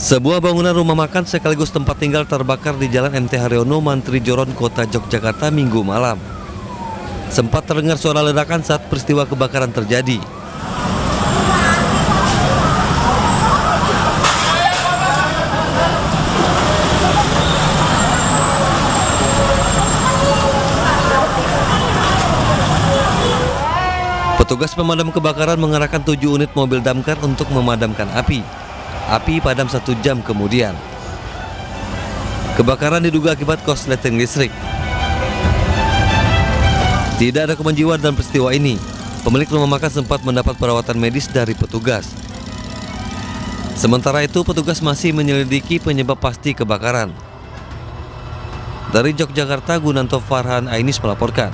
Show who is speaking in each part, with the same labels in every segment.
Speaker 1: Sebuah bangunan rumah makan sekaligus tempat tinggal terbakar di Jalan MT Haryono, Mantri Joron, Kota Yogyakarta Minggu malam. Sempat terdengar suara ledakan saat peristiwa kebakaran terjadi. Petugas pemadam kebakaran mengerahkan 7 unit mobil damkar untuk memadamkan api. Api padam 1 jam kemudian. Kebakaran diduga akibat korsleting listrik. Tidak ada korban jiwa dalam peristiwa ini. Pemilik rumah makan sempat mendapat perawatan medis dari petugas. Sementara itu, petugas masih menyelidiki penyebab pasti kebakaran. Dari Yogyakarta, Gunanto Farhan Ainis melaporkan.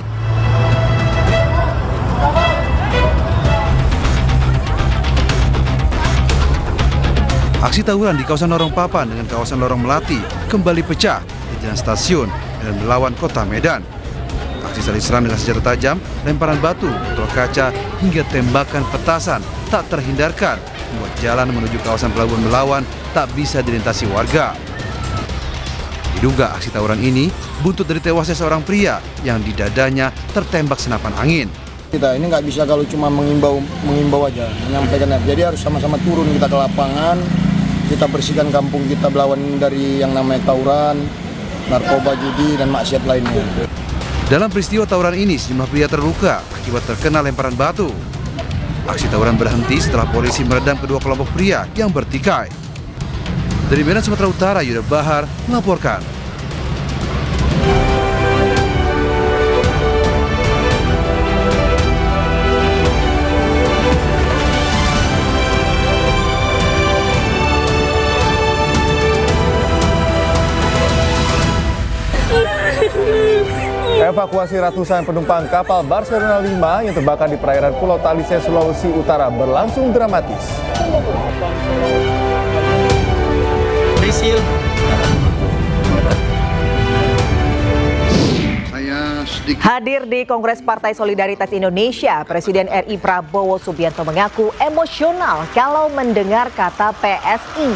Speaker 2: Aksi tawuran di kawasan Lorong Papan dengan kawasan Lorong Melati kembali pecah di jalan stasiun dan melawan kota Medan. Aksi saling serang dengan senjata tajam, lemparan batu, botol kaca, hingga tembakan petasan tak terhindarkan membuat jalan menuju kawasan Pelabuhan Belawan tak bisa dilintasi warga. Diduga aksi tawuran ini buntut dari tewasnya seorang pria yang di dadanya tertembak senapan angin.
Speaker 3: Kita ini nggak bisa kalau cuma mengimbau aja, menyampaikan. Jadi harus sama-sama turun kita ke lapangan. Kita bersihkan kampung kita Belawan dari yang namanya tawuran, narkoba, judi, dan maksiat lainnya.
Speaker 2: Dalam peristiwa tawuran ini, sejumlah pria terluka akibat terkena lemparan batu. Aksi tawuran berhenti setelah polisi meredam kedua kelompok pria yang bertikai. Dari Medan, Sumatera Utara, Yuda Bahar melaporkan.
Speaker 4: Evakuasi ratusan penumpang kapal Barcelona 5 yang terbakar di perairan Pulau Talise, Sulawesi Utara berlangsung dramatis.
Speaker 5: Hadir di Kongres Partai Solidaritas Indonesia, Presiden RI Prabowo Subianto mengaku emosional kalau mendengar kata PSI.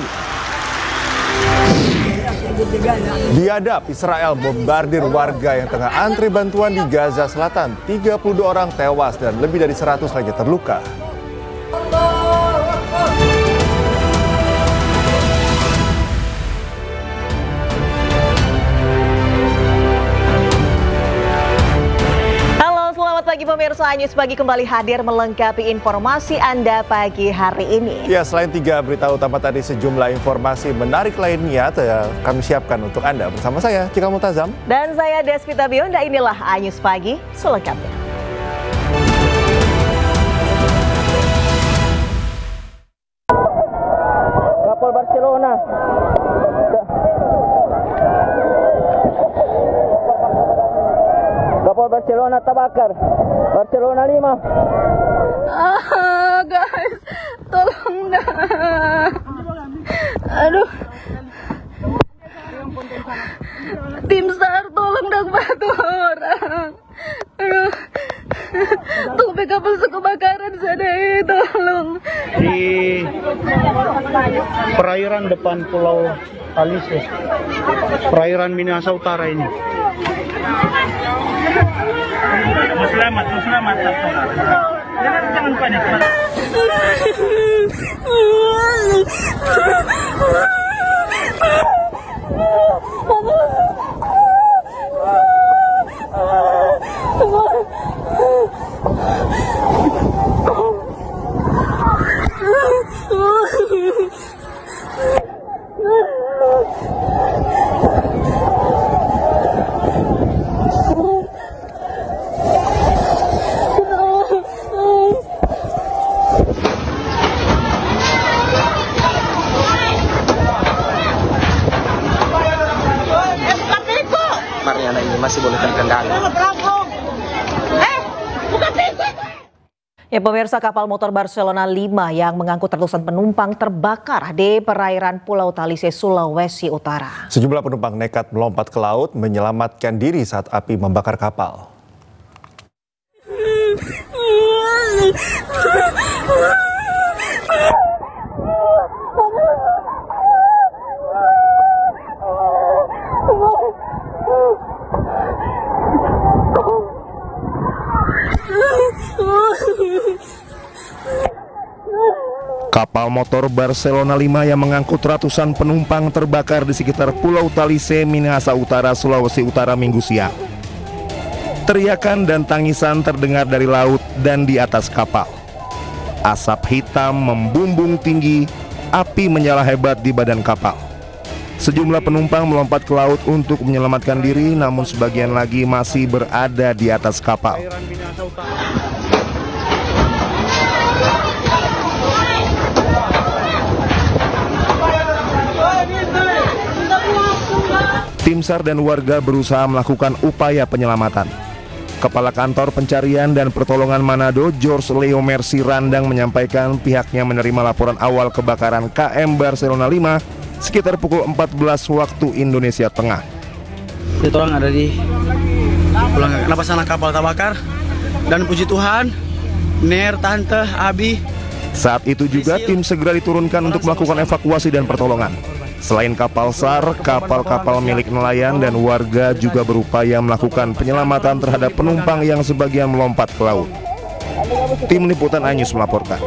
Speaker 4: Biadab, Israel bombardir warga yang tengah antri bantuan di Gaza Selatan. 32 orang tewas dan lebih dari 100 lagi terluka.
Speaker 5: Pagi pemirsa, News Pagi kembali hadir melengkapi informasi Anda pagi hari ini.
Speaker 4: Ya, selain 3 berita utama tadi, sejumlah informasi menarik lainnya kami siapkan untuk Anda. Bersama saya, Cikal Multazam.
Speaker 5: Dan saya Desvita Bionda, inilah News Pagi selengkapnya.
Speaker 6: Kapal Barcelona. Kapal Barcelona terbakar. Barcelona 5.
Speaker 7: Guys, tolong dah. Aduh. Tim SAR tolong dah bantu orang. Aduh. Tuh kapal kebakaran sana, tolong.
Speaker 8: Di perairan depan Pulau Talise, perairan Minahasa Utara ini. Selamat. Jangan panik.
Speaker 6: Mariana ini masih boleh terkendali.
Speaker 5: Ya pemirsa, kapal motor Barcelona 5 yang mengangkut ratusan penumpang terbakar di perairan Pulau Talise, Sulawesi Utara.
Speaker 4: Sejumlah penumpang nekat melompat ke laut menyelamatkan diri saat api membakar kapal.
Speaker 9: Kapal motor Barcelona 5 yang mengangkut ratusan penumpang terbakar di sekitar Pulau Talise, Minahasa Utara, Sulawesi Utara Minggu siang. Teriakan dan tangisan terdengar dari laut dan di atas kapal. Asap hitam membumbung tinggi, api menyala hebat di badan kapal. Sejumlah penumpang melompat ke laut untuk menyelamatkan diri, namun sebagian lagi masih berada di atas kapal. Tim SAR dan warga berusaha melakukan upaya penyelamatan. Kepala Kantor Pencarian dan Pertolongan Manado, George Leo Mercy Randang, menyampaikan pihaknya menerima laporan awal kebakaran KM Barcelona 5 sekitar pukul 14 waktu Indonesia Tengah.
Speaker 8: Itu orang ada di pulang kenapa sana kapal terbakar, dan puji Tuhan, Ner, Tante, Abi.
Speaker 9: Saat itu juga tim segera diturunkan untuk melakukan evakuasi dan pertolongan. Selain kapal SAR, kapal-kapal milik nelayan dan warga juga berupaya melakukan penyelamatan terhadap penumpang yang sebagian melompat ke laut. Tim Liputan iNews melaporkan.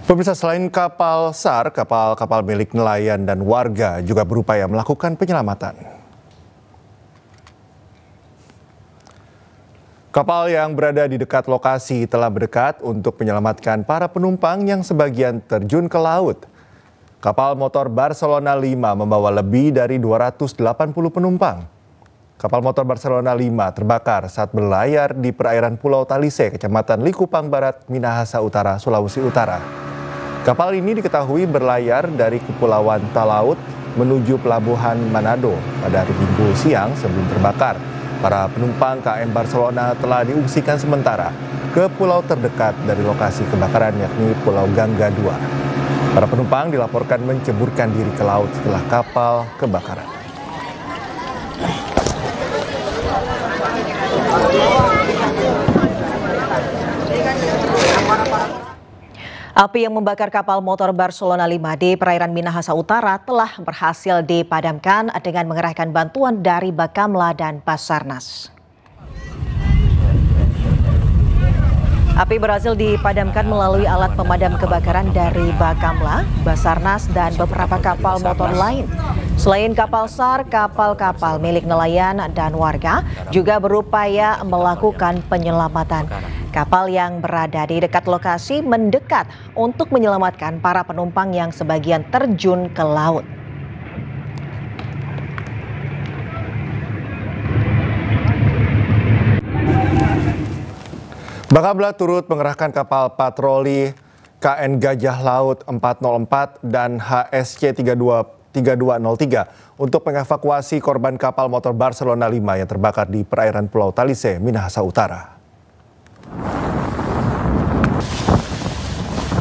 Speaker 4: Pemirsa, selain kapal SAR, kapal-kapal milik nelayan dan warga juga berupaya melakukan penyelamatan. Kapal yang berada di dekat lokasi telah berdekat untuk menyelamatkan para penumpang yang sebagian terjun ke laut. Kapal motor Barcelona 5 membawa lebih dari 280 penumpang. Kapal motor Barcelona 5 terbakar saat berlayar di perairan Pulau Talise, Kecamatan Likupang Barat, Minahasa Utara, Sulawesi Utara. Kapal ini diketahui berlayar dari Kepulauan Talaut menuju Pelabuhan Manado pada hari Minggu siang sebelum terbakar. Para penumpang KM Barcelona telah diungsikan sementara ke pulau terdekat dari lokasi kebakaran, yakni Pulau Gangga 2. Para penumpang dilaporkan menceburkan diri ke laut setelah kapal kebakaran.
Speaker 5: Api yang membakar kapal motor Barcelona 5 di perairan Minahasa Utara telah berhasil dipadamkan dengan mengerahkan bantuan dari Bakamla dan Basarnas. Api berhasil dipadamkan melalui alat pemadam kebakaran dari Bakamla, Basarnas, dan beberapa kapal motor lain. Selain kapal SAR, kapal-kapal milik nelayan dan warga juga berupaya melakukan penyelamatan. Kapal yang berada di dekat lokasi mendekat untuk menyelamatkan para penumpang yang sebagian terjun ke laut.
Speaker 4: Bakamla turut mengerahkan kapal patroli KN Gajah Laut 404 dan HSC 3203 untuk mengevakuasi korban kapal motor Barcelona 5 yang terbakar di perairan Pulau Talise, Minahasa Utara.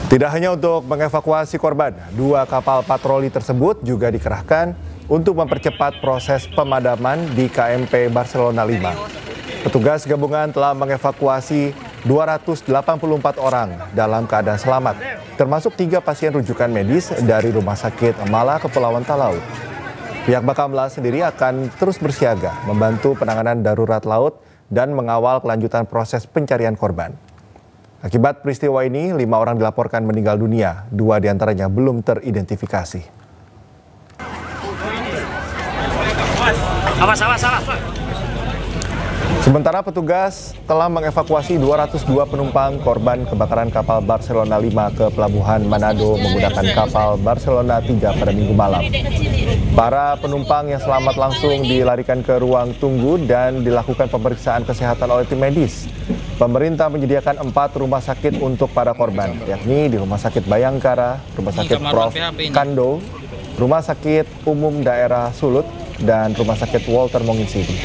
Speaker 4: Tidak hanya untuk mengevakuasi korban, 2 kapal patroli tersebut juga dikerahkan untuk mempercepat proses pemadaman di KMP Barcelona 5. Petugas gabungan telah mengevakuasi 284 orang dalam keadaan selamat, termasuk 3 pasien rujukan medis dari Rumah Sakit Mala Kepulauan Talaut. Pihak Bakamla sendiri akan terus bersiaga membantu penanganan darurat laut dan mengawal kelanjutan proses pencarian korban. Akibat peristiwa ini, 5 orang dilaporkan meninggal dunia, 2 diantaranya belum teridentifikasi. Sementara petugas telah mengevakuasi 202 penumpang korban kebakaran kapal Barcelona 5 ke Pelabuhan Manado menggunakan kapal Barcelona 3 pada Minggu malam. Para penumpang yang selamat langsung dilarikan ke ruang tunggu dan dilakukan pemeriksaan kesehatan oleh tim medis. Pemerintah menyediakan 4 rumah sakit untuk para korban, yakni di Rumah Sakit Bayangkara, Rumah Sakit Prof. Kando, Rumah Sakit Umum Daerah Sulut, dan Rumah Sakit Walter Monginsidi.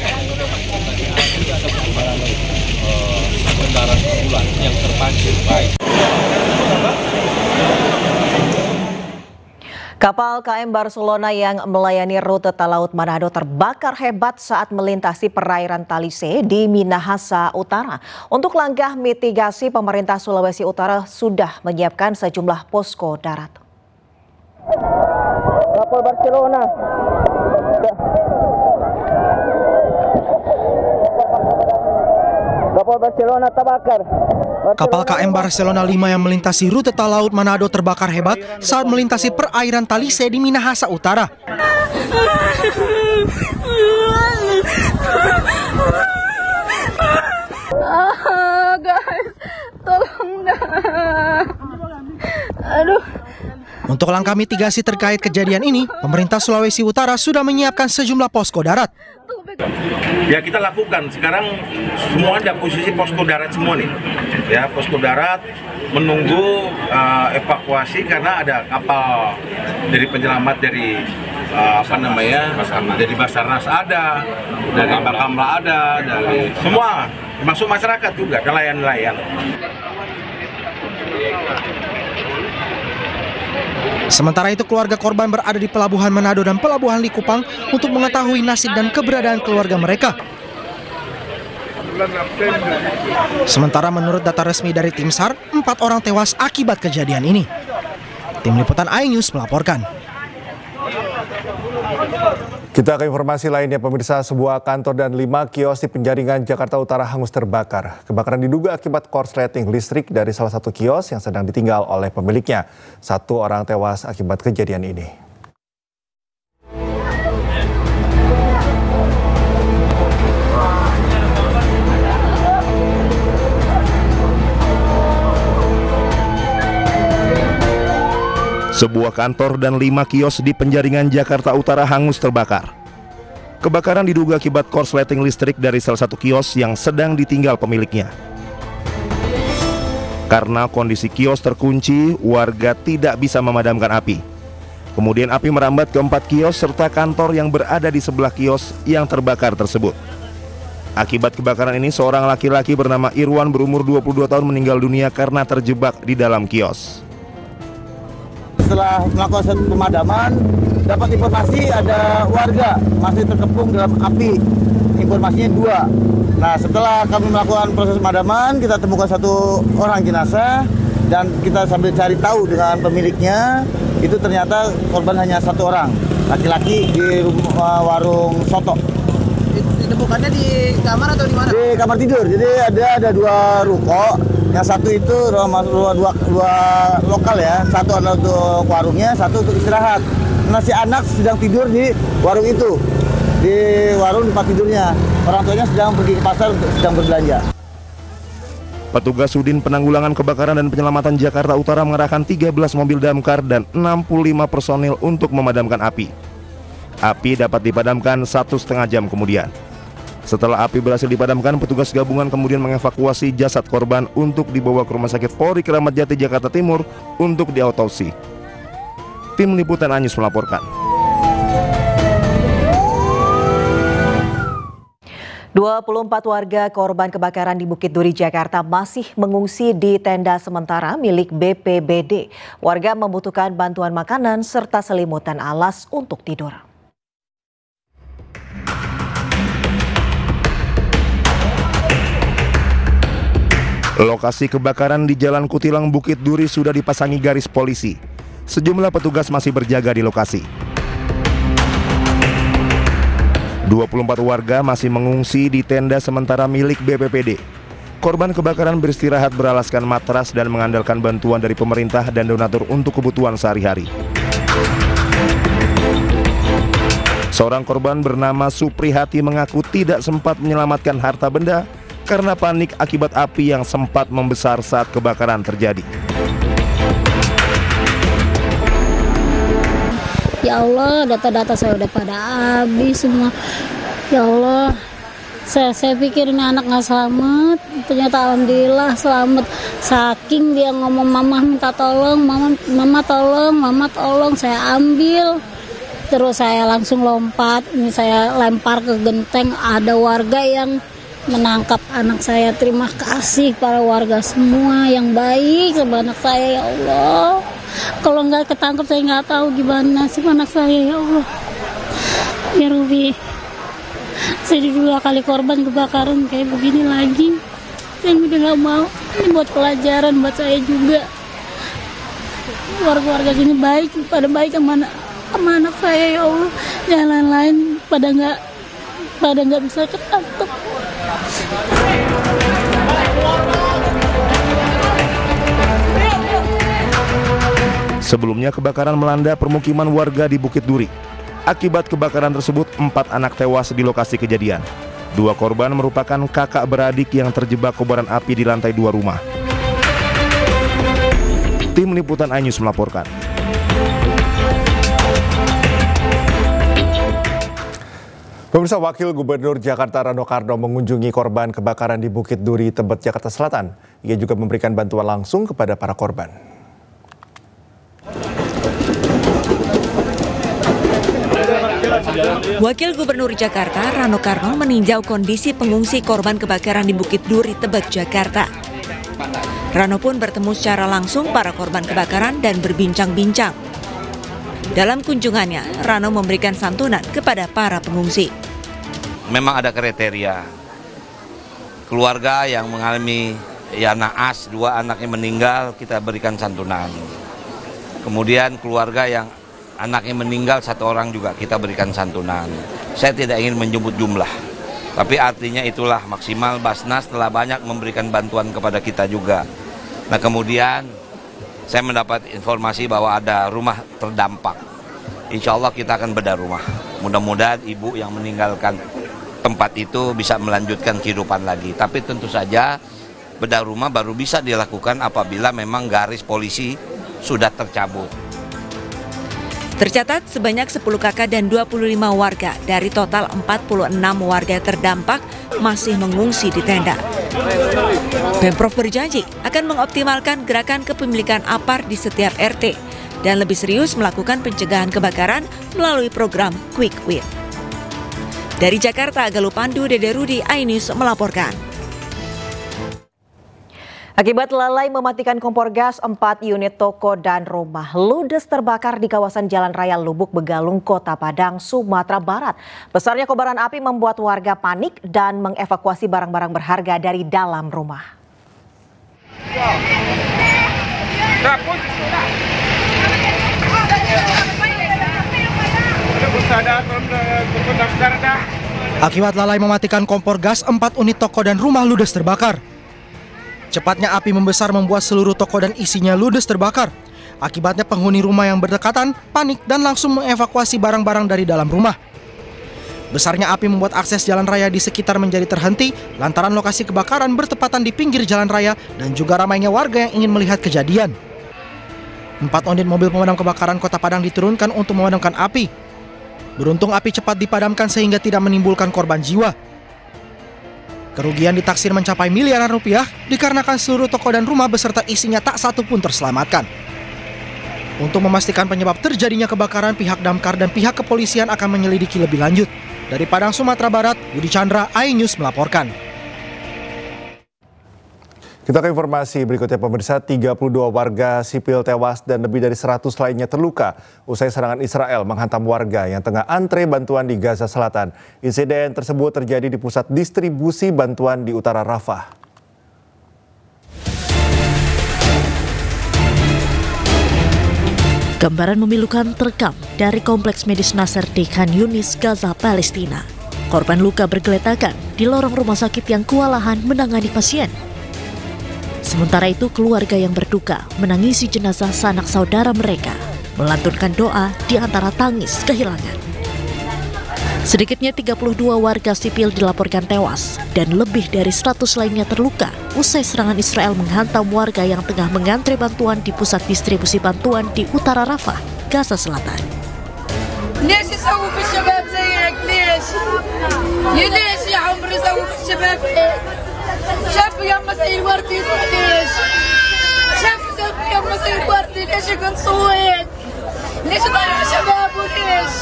Speaker 5: Kapal KM Barcelona yang melayani rute Talaut Manado terbakar hebat saat melintasi perairan Talise di Minahasa Utara. Untuk langkah mitigasi, pemerintah Sulawesi Utara sudah menyiapkan sejumlah posko darat.
Speaker 6: Kapal Barcelona. Kapal Barcelona terbakar.
Speaker 10: Kapal KM Barcelona 5 yang melintasi rute laut Manado terbakar hebat saat melintasi perairan Talise di Minahasa Utara.
Speaker 7: Guys, tolong dah. Aduh.
Speaker 10: Untuk langkah mitigasi terkait kejadian ini, pemerintah Sulawesi Utara sudah menyiapkan sejumlah posko darat.
Speaker 11: Ya kita lakukan sekarang semua ada posisi posko darat semua nih. Ya posko darat menunggu evakuasi karena ada kapal dari penyelamat dari dari Basarnas ada, dari Bakamla ada, dari semua termasuk masyarakat juga, nelayan-nelayan.
Speaker 10: Sementara itu keluarga korban berada di Pelabuhan Manado dan Pelabuhan Likupang untuk mengetahui nasib dan keberadaan keluarga mereka. Sementara menurut data resmi dari tim SAR, 4 orang tewas akibat kejadian ini. Tim Liputan iNews melaporkan.
Speaker 4: Kita ke informasi lainnya, pemirsa. Sebuah kantor dan 5 kios di Penjaringan, Jakarta Utara hangus terbakar. Kebakaran diduga akibat korsleting listrik dari salah satu kios yang sedang ditinggal oleh pemiliknya. 1 orang tewas akibat kejadian ini.
Speaker 9: Sebuah kantor dan 5 kios di Penjaringan, Jakarta Utara hangus terbakar. Kebakaran diduga akibat korsleting listrik dari salah satu kios yang sedang ditinggal pemiliknya. Karena kondisi kios terkunci, warga tidak bisa memadamkan api. Kemudian api merambat ke 4 kios serta kantor yang berada di sebelah kios yang terbakar tersebut. Akibat kebakaran ini, seorang laki-laki bernama Irwan berumur 22 tahun meninggal dunia karena terjebak di dalam kios.
Speaker 12: Setelah melakukan pemadaman, dapat informasi ada warga masih terkepung dalam api. Informasinya 2. Nah, setelah kami melakukan proses pemadaman, kita temukan 1 orang jenazah dan kita sambil cari tahu dengan pemiliknya. Itu ternyata korban hanya 1 orang, laki-laki di warung soto.
Speaker 10: Ditemukannya di kamar atau di mana?
Speaker 12: Di kamar tidur. Jadi ada 2 ruko. Yang satu itu dua lokal ya, satu adalah untuk warungnya, satu untuk istirahat. Nah, si anak sedang tidur di warung itu, di warung tempat tidurnya. Orang tuanya sedang pergi ke pasar untuk sedang berbelanja.
Speaker 9: Petugas Sudin Penanggulangan Kebakaran dan Penyelamatan Jakarta Utara mengerahkan 13 mobil damkar dan 65 personil untuk memadamkan api. Api dapat dipadamkan 1,5 jam kemudian. Setelah api berhasil dipadamkan, petugas gabungan kemudian mengevakuasi jasad korban untuk dibawa ke Rumah Sakit Polri Kramat Jati, Jakarta Timur untuk diautopsi. Tim Liputan iNews melaporkan.
Speaker 5: 24 warga korban kebakaran di Bukit Duri, Jakarta masih mengungsi di tenda sementara milik BPBD. Warga membutuhkan bantuan makanan serta selimut dan alas untuk tidur.
Speaker 9: Lokasi kebakaran di Jalan Kutilang, Bukit Duri sudah dipasangi garis polisi. Sejumlah petugas masih berjaga di lokasi. 24 warga masih mengungsi di tenda sementara milik BPBD. Korban kebakaran beristirahat beralaskan matras dan mengandalkan bantuan dari pemerintah dan donatur untuk kebutuhan sehari-hari. Seorang korban bernama Suprihati mengaku tidak sempat menyelamatkan harta benda karena panik akibat api yang sempat membesar saat kebakaran terjadi.
Speaker 13: Ya Allah, data-data saya udah pada habis semua. Ya Allah, saya pikir ini anak nggak selamat, ternyata alhamdulillah selamat. Saking dia ngomong mama minta tolong, mama tolong, mama tolong, saya ambil. Terus saya langsung lompat, ini saya lempar ke genteng, ada warga yang menangkap anak saya. Terima kasih para warga semua yang baik sama anak saya, ya Allah. Kalau nggak ketangkep saya nggak tahu gimana sih anak saya, ya Allah. Ya Ruby, saya 2 kali korban kebakaran kayak begini lagi. Saya udah nggak mau, ini buat pelajaran buat saya juga. Warga-warga sini baik, pada baik sama anak saya, ya Allah. Yang lain-lain pada nggak bisa ketangkep.
Speaker 9: Sebelumnya kebakaran melanda permukiman warga di Bukit Duri. Akibat kebakaran tersebut 4 anak tewas di lokasi kejadian. 2 korban merupakan kakak beradik yang terjebak kobaran api di lantai 2 rumah. Tim Liputan iNews melaporkan.
Speaker 4: Pemirsa, Wakil Gubernur Jakarta Rano Karno mengunjungi korban kebakaran di Bukit Duri, Tebet, Jakarta Selatan. Ia juga memberikan bantuan langsung kepada para korban.
Speaker 14: Wakil Gubernur Jakarta Rano Karno meninjau kondisi pengungsi korban kebakaran di Bukit Duri, Tebet, Jakarta. Rano pun bertemu secara langsung para korban kebakaran dan berbincang-bincang. Dalam kunjungannya, Rano memberikan santunan kepada para pengungsi.
Speaker 15: Memang ada kriteria keluarga yang mengalami naas, 2 anaknya meninggal, kita berikan santunan. Kemudian keluarga yang anaknya meninggal 1 orang juga kita berikan santunan. Saya tidak ingin menyebut jumlah, tapi artinya itulah maksimal Basnas telah banyak memberikan bantuan kepada kita juga. Nah kemudian saya mendapat informasi bahwa ada rumah terdampak. Insya Allah kita akan bedah rumah. Mudah-mudahan ibu yang meninggalkan tempat itu bisa melanjutkan kehidupan lagi. Tapi tentu saja bedah rumah baru bisa dilakukan apabila memang garis polisi sudah tercabut.
Speaker 14: Tercatat sebanyak 10 kakak dan 25 warga dari total 46 warga terdampak masih mengungsi di tenda. Pemprov berjanji akan mengoptimalkan gerakan kepemilikan APAR di setiap RT dan lebih serius melakukan pencegahan kebakaran melalui program Quick Win. Dari Jakarta, Galuh Pandu, Dede Rudi, iNews melaporkan.
Speaker 5: Akibat lalai mematikan kompor gas, 4 unit toko dan rumah ludes terbakar di kawasan Jalan Raya Lubuk Begalung, Kota Padang, Sumatera Barat. Besarnya kobaran api membuat warga panik dan mengevakuasi barang-barang berharga dari dalam rumah.
Speaker 10: Akibat lalai mematikan kompor gas, 4 unit toko dan rumah ludes terbakar. Cepatnya api membesar membuat seluruh toko dan isinya ludes terbakar. Akibatnya penghuni rumah yang berdekatan panik dan langsung mengevakuasi barang-barang dari dalam rumah. Besarnya api membuat akses jalan raya di sekitar menjadi terhenti lantaran lokasi kebakaran bertepatan di pinggir jalan raya dan juga ramainya warga yang ingin melihat kejadian. 4 unit mobil pemadam kebakaran Kota Padang diturunkan untuk memadamkan api. Beruntung api cepat dipadamkan sehingga tidak menimbulkan korban jiwa. Kerugian ditaksir mencapai miliaran rupiah dikarenakan seluruh toko dan rumah beserta isinya tak satu pun terselamatkan. Untuk memastikan penyebab terjadinya kebakaran, pihak damkar dan pihak kepolisian akan menyelidiki lebih lanjut. Dari Padang, Sumatera Barat, Budi Chandra, iNews melaporkan.
Speaker 4: Kita ke informasi berikutnya, pemirsa. 32 warga sipil tewas dan lebih dari 100 lainnya terluka usai serangan Israel menghantam warga yang tengah antre bantuan di Gaza Selatan. Insiden tersebut terjadi di pusat distribusi bantuan di utara Rafah.
Speaker 16: Gambaran memilukan terekam dari kompleks medis Nasser di Khan Yunis, Gaza, Palestina. Korban luka bergeletakan di lorong rumah sakit yang kewalahan menangani pasien. Sementara itu keluarga yang berduka menangisi jenazah sanak saudara mereka, melantunkan doa di antara tangis kehilangan. Sedikitnya 32 warga sipil dilaporkan tewas dan lebih dari 100 lainnya terluka usai serangan Israel menghantam warga yang tengah mengantre bantuan di pusat distribusi bantuan di utara Rafah, Gaza Selatan.
Speaker 7: شافوا يما سيد وردي ليش شافوا يما سيد وردي ليش نصوت ليش ضيع شباب وليش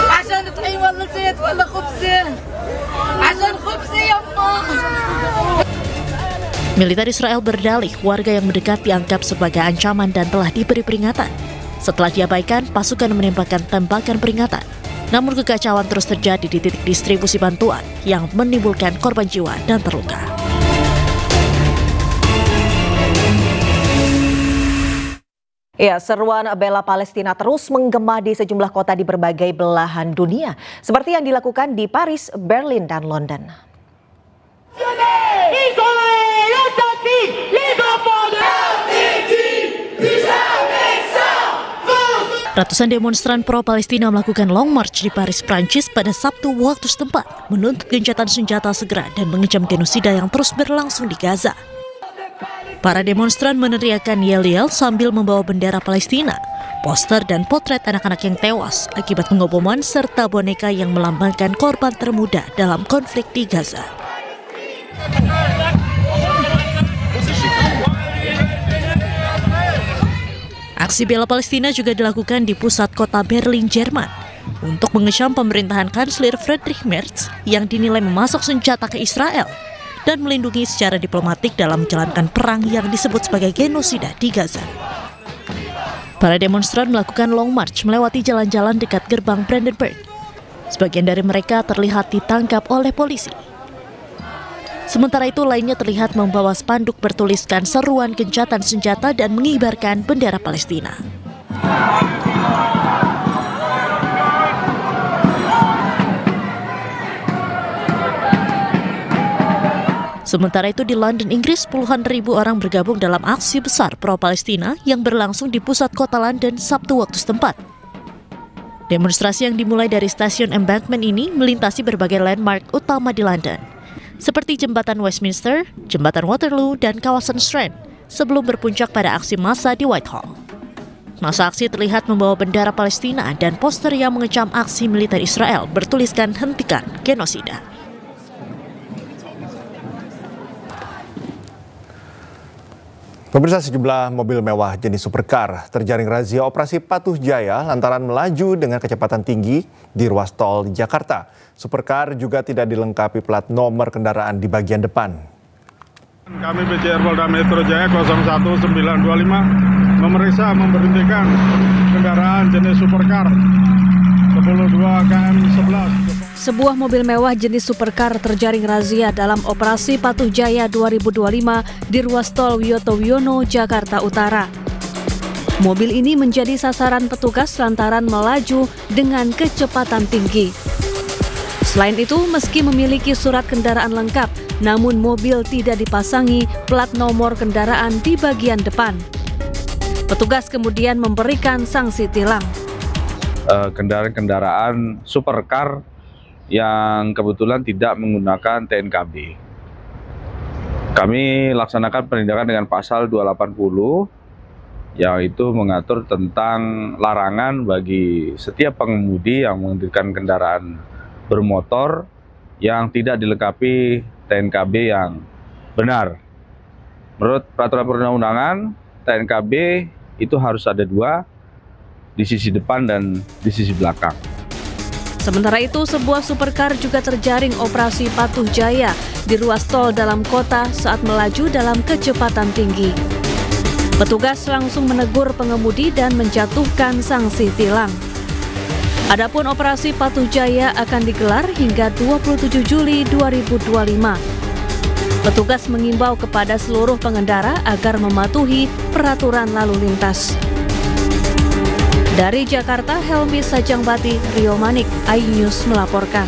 Speaker 7: عشان طحين ولا زيت ولا خبزه عشان خبزه يما.
Speaker 16: Militer Israel berdalih warga yang mendekat dianggap sebagai ancaman dan telah diberi peringatan. Setelah diabaikan, pasukan menembakkan tembakan peringatan. Namun kekacauan terus terjadi di titik distribusi bantuan yang menimbulkan korban jiwa dan terluka.
Speaker 5: Ya, seruan bela Palestina terus menggema di sejumlah kota di berbagai belahan dunia, seperti yang dilakukan di Paris, Berlin, dan London.
Speaker 16: Ratusan demonstran pro-Palestina melakukan long march di Paris, Prancis pada Sabtu waktu setempat, menuntut gencatan senjata segera dan mengecam genosida yang terus berlangsung di Gaza. Para demonstran meneriakkan yel-yel sambil membawa bendera Palestina, poster dan potret anak-anak yang tewas akibat pengeboman serta boneka yang melambangkan korban termuda dalam konflik di Gaza. Aksi bela Palestina juga dilakukan di pusat kota Berlin, Jerman, untuk mengecam pemerintahan Kanselir Friedrich Merz yang dinilai memasok senjata ke Israel dan melindungi secara diplomatik dalam menjalankan perang yang disebut sebagai genosida di Gaza. Para demonstran melakukan long march melewati jalan-jalan dekat gerbang Brandenburg. Sebagian dari mereka terlihat ditangkap oleh polisi. Sementara itu lainnya terlihat membawa spanduk bertuliskan seruan gencatan senjata dan mengibarkan bendera Palestina. Sementara itu di London, Inggris, puluhan ribu orang bergabung dalam aksi besar pro-Palestina yang berlangsung di pusat kota London Sabtu waktu setempat. Demonstrasi yang dimulai dari stasiun Embankment ini melintasi berbagai landmark utama di London, seperti Jembatan Westminster, Jembatan Waterloo, dan kawasan Strand, sebelum berpuncak pada aksi massa di Whitehall. Massa aksi terlihat membawa bendera Palestina dan poster yang mengecam aksi militer Israel bertuliskan "Hentikan Genosida".
Speaker 4: Pemirsa, sejumlah mobil mewah jenis supercar terjaring razia operasi Patuh Jaya lantaran melaju dengan kecepatan tinggi di ruas tol di Jakarta. Supercar juga tidak dilengkapi plat nomor kendaraan di bagian depan.
Speaker 17: Kami BCR Polda Metro Jaya 01925 memeriksa memberhentikan kendaraan jenis supercar 102 KM11.
Speaker 18: Sebuah mobil mewah jenis supercar terjaring razia dalam operasi Patuh Jaya 2025 di ruas tol Wiyoto Wiono, Jakarta Utara. Mobil ini menjadi sasaran petugas lantaran melaju dengan kecepatan tinggi. Selain itu, meski memiliki surat kendaraan lengkap, namun mobil tidak dipasangi plat nomor kendaraan di bagian depan. Petugas kemudian memberikan sanksi tilang.
Speaker 19: Kendaraan supercar yang kebetulan tidak menggunakan TNKB. Kami laksanakan penindakan dengan pasal 280, yaitu mengatur tentang larangan bagi setiap pengemudi yang mengendarai kendaraan bermotor yang tidak dilengkapi TNKB yang benar. Menurut peraturan perundang-undangan, TNKB itu harus ada 2, di sisi depan dan di sisi belakang.
Speaker 18: Sementara itu, sebuah supercar juga terjaring operasi Patuh Jaya di ruas tol dalam kota saat melaju dalam kecepatan tinggi. Petugas langsung menegur pengemudi dan menjatuhkan sanksi tilang. Adapun operasi Patuh Jaya akan digelar hingga 27 Juli 2025. Petugas mengimbau kepada seluruh pengendara agar mematuhi peraturan lalu lintas. Dari Jakarta, Helmi Sajangbati, Rio Manik, iNews melaporkan.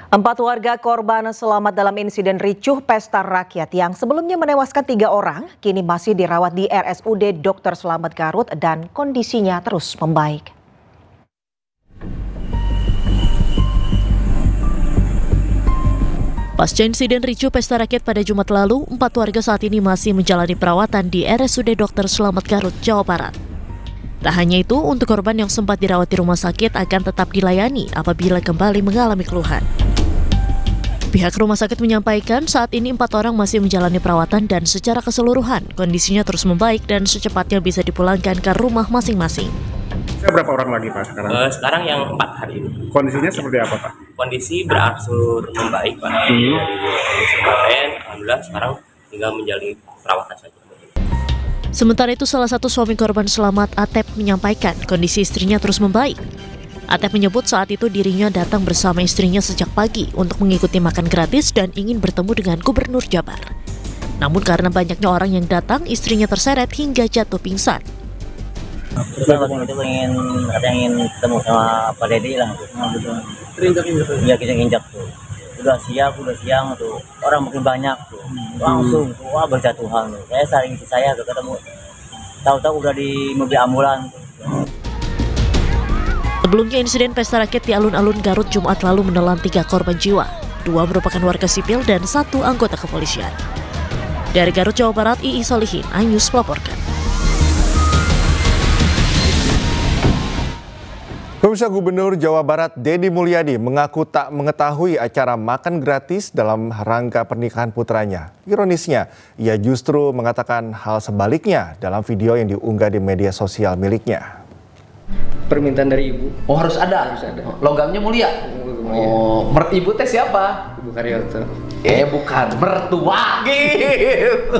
Speaker 5: 4 warga korban selamat dalam insiden ricuh pesta rakyat yang sebelumnya menewaskan 3 orang, kini masih dirawat di RSUD Dr. Slamet Garut dan kondisinya terus membaik.
Speaker 16: Pasca insiden ricuh pesta rakyat pada Jumat lalu, 4 warga saat ini masih menjalani perawatan di RSUD Dr. Slamet Garut, Jawa Barat. Tak hanya itu, untuk korban yang sempat dirawat di rumah sakit akan tetap dilayani apabila kembali mengalami keluhan. Pihak rumah sakit menyampaikan saat ini 4 orang masih menjalani perawatan dan secara keseluruhan kondisinya terus membaik dan secepatnya bisa dipulangkan ke rumah masing-masing.
Speaker 20: Berapa orang lagi Pak sekarang?
Speaker 21: Sekarang yang 4 hari ini.
Speaker 20: Kondisinya seperti apa Pak?
Speaker 21: Kondisi berangsur membaik Pak. Dari kondisi kemarin, alhamdulillah sekarang tinggal menjalani perawatan saja.
Speaker 16: Sementara itu, salah satu suami korban selamat, Atep, menyampaikan kondisi istrinya terus membaik. Atep menyebut saat itu dirinya datang bersama istrinya sejak pagi untuk mengikuti makan gratis dan ingin bertemu dengan Gubernur Jabar. Namun karena banyaknya orang yang datang, istrinya terseret hingga jatuh pingsan.
Speaker 22: Kita waktu itu ingin ketemu sama Pak Dede lah. Iya, kita injak tuh. Udah siang tuh, orang makin banyak tuh, langsung tuh, wah berjatuhan tuh. Saya saling istri saya ketemu Tahu-tahu udah di mobil ambulan.
Speaker 16: Sebelumnya insiden pesta rakyat di alun-alun Garut Jumat lalu menelan 3 korban jiwa. 2 merupakan warga sipil dan 1 anggota kepolisian. Dari Garut, Jawa Barat, Ii Solihin, iNews melaporkan.
Speaker 4: Pemirsa, Gubernur Jawa Barat Deddy Mulyadi mengaku tak mengetahui acara makan gratis dalam rangka pernikahan putranya. Ironisnya, ia justru mengatakan hal sebaliknya dalam video yang diunggah di media sosial miliknya.
Speaker 1: Permintaan dari ibu.
Speaker 3: Oh, harus ada. Logamnya mulia. Oh, ibu teh siapa?
Speaker 1: Ibu Karyoto.
Speaker 3: Bukan mertua gitu.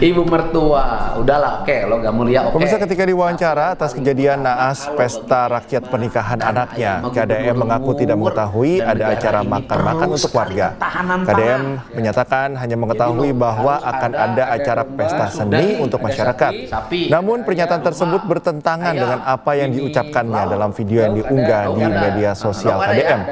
Speaker 3: Ibu mertua. Udahlah, oke, logam mulia, oke.
Speaker 4: Pemirsa, ketika diwawancara atas kejadian naas pesta rakyat pernikahan anaknya, KDM mengaku tidak mengetahui ada acara makan-makan untuk warga. KDM menyatakan hanya mengetahui bahwa akan ada acara pesta seni untuk masyarakat. Namun pernyataan tersebut bertentangan dengan apa yang diucapkannya dalam video yang diunggah di media sosial KDM.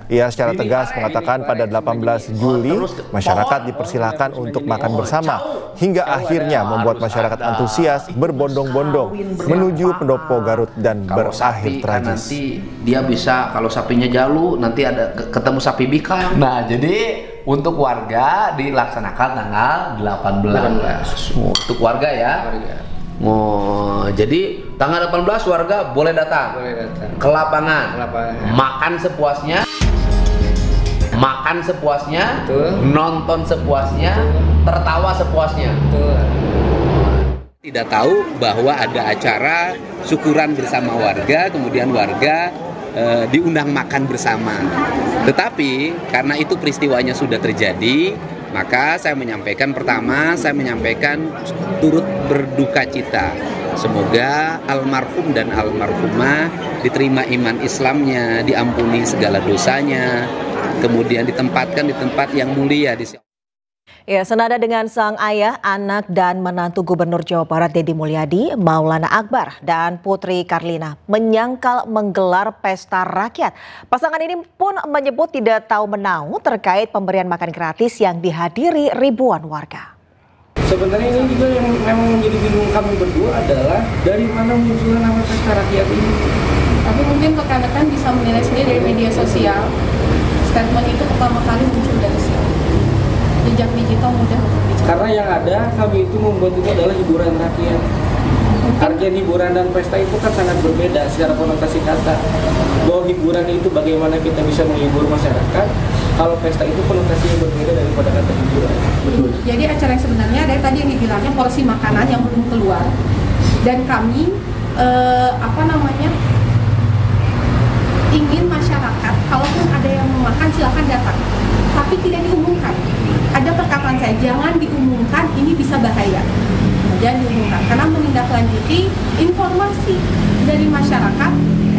Speaker 4: Ia secara tegas mengatakan pada 18 Juli masyarakat dipersilahkan untuk makan bersama hingga akhirnya membuat masyarakat antusias berbondong-bondong menuju Pendopo Garut dan berakhir tragis.
Speaker 3: Nanti dia bisa, kalau sapinya Jalu nanti ada ketemu sapi Bikang. Nah, jadi untuk warga dilaksanakan tanggal 18. Untuk warga ya. Oh, jadi tanggal 18 warga boleh datang, ke lapangan, makan sepuasnya, nonton sepuasnya, tertawa sepuasnya.
Speaker 23: Tidak tahu bahwa ada acara syukuran bersama warga, kemudian warga diundang makan bersama. Tetapi karena itu peristiwanya sudah terjadi, maka saya menyampaikan turut berduka cita. Semoga almarhum dan almarhumah diterima iman Islamnya, diampuni segala dosanya, kemudian ditempatkan di tempat yang mulia.
Speaker 5: Ya, senada dengan sang ayah, anak dan menantu Gubernur Jawa Barat Deddy Mulyadi, Maulana Akbar dan Putri Karlina menyangkal menggelar pesta rakyat. Pasangan ini pun menyebut tidak tahu menahu terkait pemberian makan gratis yang dihadiri ribuan warga.
Speaker 1: Sebenarnya ini juga yang memang menjadi bingung kami berdua adalah dari mana munculnya nama pesta rakyat ini.
Speaker 24: Tapi mungkin rekan-rekan bisa menilai sendiri dari media sosial. Statement itu pertama kali muncul dari siapa? Jejak digital mudah untuk dicapai.
Speaker 1: Karena yang ada kami itu membuat itu adalah hiburan rakyat. Artinya hiburan dan pesta itu kan sangat berbeda secara konotasi kata. Bahwa hiburan itu bagaimana kita bisa menghibur masyarakat, kalau pesta itu konotasinya berbeda daripada kata hiburan.
Speaker 24: Betul. Jadi acara yang sebenarnya dari tadi yang dibilangnya porsi makanan yang belum keluar, dan kami ingin masyarakat kalaupun ada yang mau makan silahkan datang, tapi tidak diumumkan. Ada perkataan saya, jangan diumumkan, ini bisa bahaya. Jangan diumumkan, karena menindaklanjuti informasi dari masyarakat,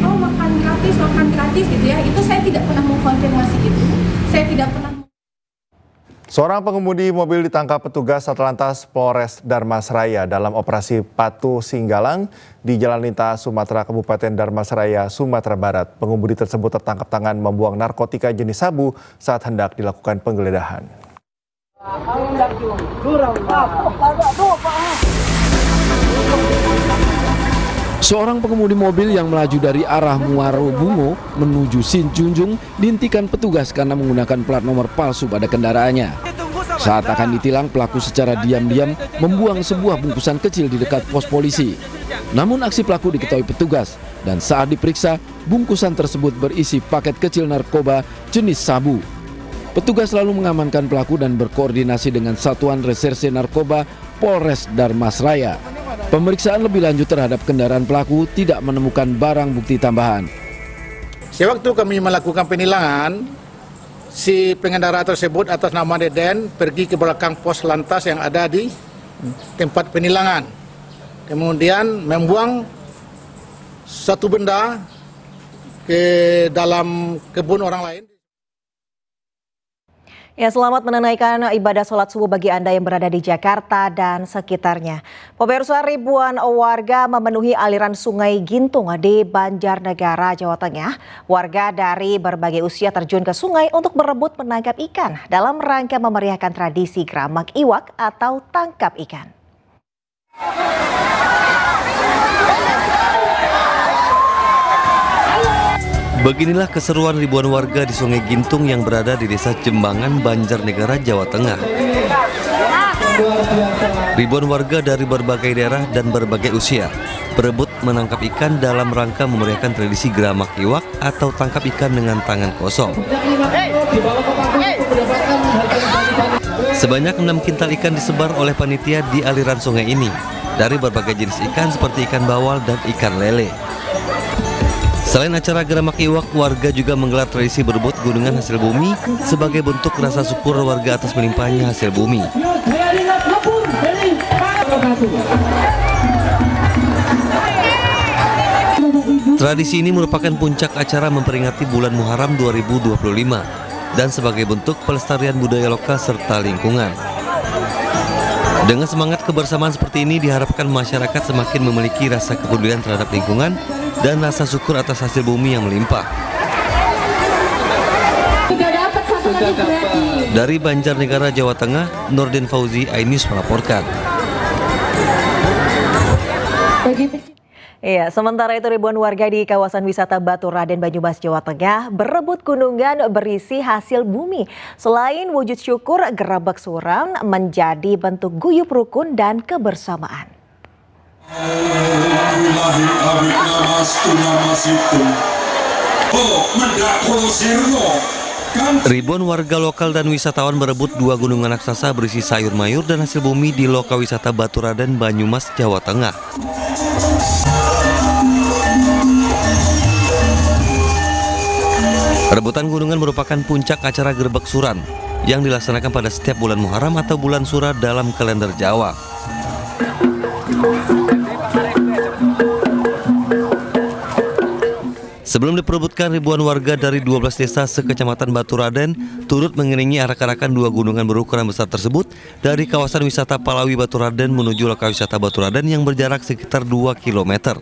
Speaker 24: oh makan gratis gitu ya, itu saya tidak pernah mengkonfirmasi itu. Saya tidak pernah.
Speaker 4: Seorang pengemudi mobil ditangkap petugas Satlantas Polres Darmasraya dalam operasi Patuh Singgalang di Jalan Lintas Sumatera, Kabupaten Darmasraya, Sumatera Barat. Pengemudi tersebut tertangkap tangan membuang narkotika jenis sabu saat hendak dilakukan penggeledahan.
Speaker 25: Seorang pengemudi mobil yang melaju dari arah Muaro Bungo menuju Sinjunjung dihentikan petugas karena menggunakan plat nomor palsu pada kendaraannya. Saat akan ditilang, pelaku secara diam-diam membuang sebuah bungkusan kecil di dekat pos polisi. Namun aksi pelaku diketahui petugas dan saat diperiksa, bungkusan tersebut berisi paket kecil narkoba jenis sabu. Petugas lalu mengamankan pelaku dan berkoordinasi dengan Satuan Reserse Narkoba Polres Darmasraya. Pemeriksaan lebih lanjut terhadap kendaraan pelaku tidak menemukan barang bukti tambahan.
Speaker 26: Sewaktu kami melakukan penilangan, si pengendara tersebut atas nama Deden pergi ke belakang pos lantas yang ada di tempat penilangan. Kemudian membuang satu benda ke dalam kebun orang lain.
Speaker 5: Ya, selamat menunaikan ibadah sholat subuh bagi Anda yang berada di Jakarta dan sekitarnya. Pemirsa, ribuan warga memenuhi aliran Sungai Gintung di Banjarnegara, Jawa Tengah. Warga dari berbagai usia terjun ke sungai untuk berebut menangkap ikan dalam rangka memeriahkan tradisi Gramak Iwak atau tangkap ikan.
Speaker 2: Beginilah keseruan ribuan warga di Sungai Gintung yang berada di Desa Jembangan, Banjarnegara, Jawa Tengah. Ribuan warga dari berbagai daerah dan berbagai usia berebut menangkap ikan dalam rangka memeriahkan tradisi geramak iwak atau tangkap ikan dengan tangan kosong. Sebanyak 6 kintal ikan disebar oleh panitia di aliran sungai ini dari berbagai jenis ikan seperti ikan bawal dan ikan lele. Selain acara geramak iwak, warga juga menggelar tradisi berebut gunungan hasil bumi sebagai bentuk rasa syukur warga atas melimpahnya hasil bumi. Tradisi ini merupakan puncak acara memperingati bulan Muharram 2025 dan sebagai bentuk pelestarian budaya lokal serta lingkungan. Dengan semangat kebersamaan seperti ini diharapkan masyarakat semakin memiliki rasa kepedulian terhadap lingkungan dan rasa syukur atas hasil bumi yang melimpah. Dari Banjarnegara, Jawa Tengah, Nurdin Fauzi, iNews melaporkan.
Speaker 5: Iya, sementara itu ribuan warga di kawasan wisata Baturaden, Banyumas, Jawa Tengah berebut gunungan berisi hasil bumi. Selain wujud syukur, gerabak suram menjadi bentuk guyup rukun dan kebersamaan.
Speaker 2: Ribuan warga lokal dan wisatawan berebut 2 gunungan raksasa berisi sayur mayur dan hasil bumi di Loka Wisata Baturaden, Banyumas, Jawa Tengah. Rebutan gunungan merupakan puncak acara Gerebek Suran yang dilaksanakan pada setiap bulan Muharram atau bulan Sura dalam kalender Jawa. Sebelum diperebutkan, ribuan warga dari 12 desa sekecamatan Baturaden turut mengiringi arak-arakan 2 gunungan berukuran besar tersebut dari kawasan wisata Palawi Baturaden menuju Loka Wisata Baturaden yang berjarak sekitar 2 km.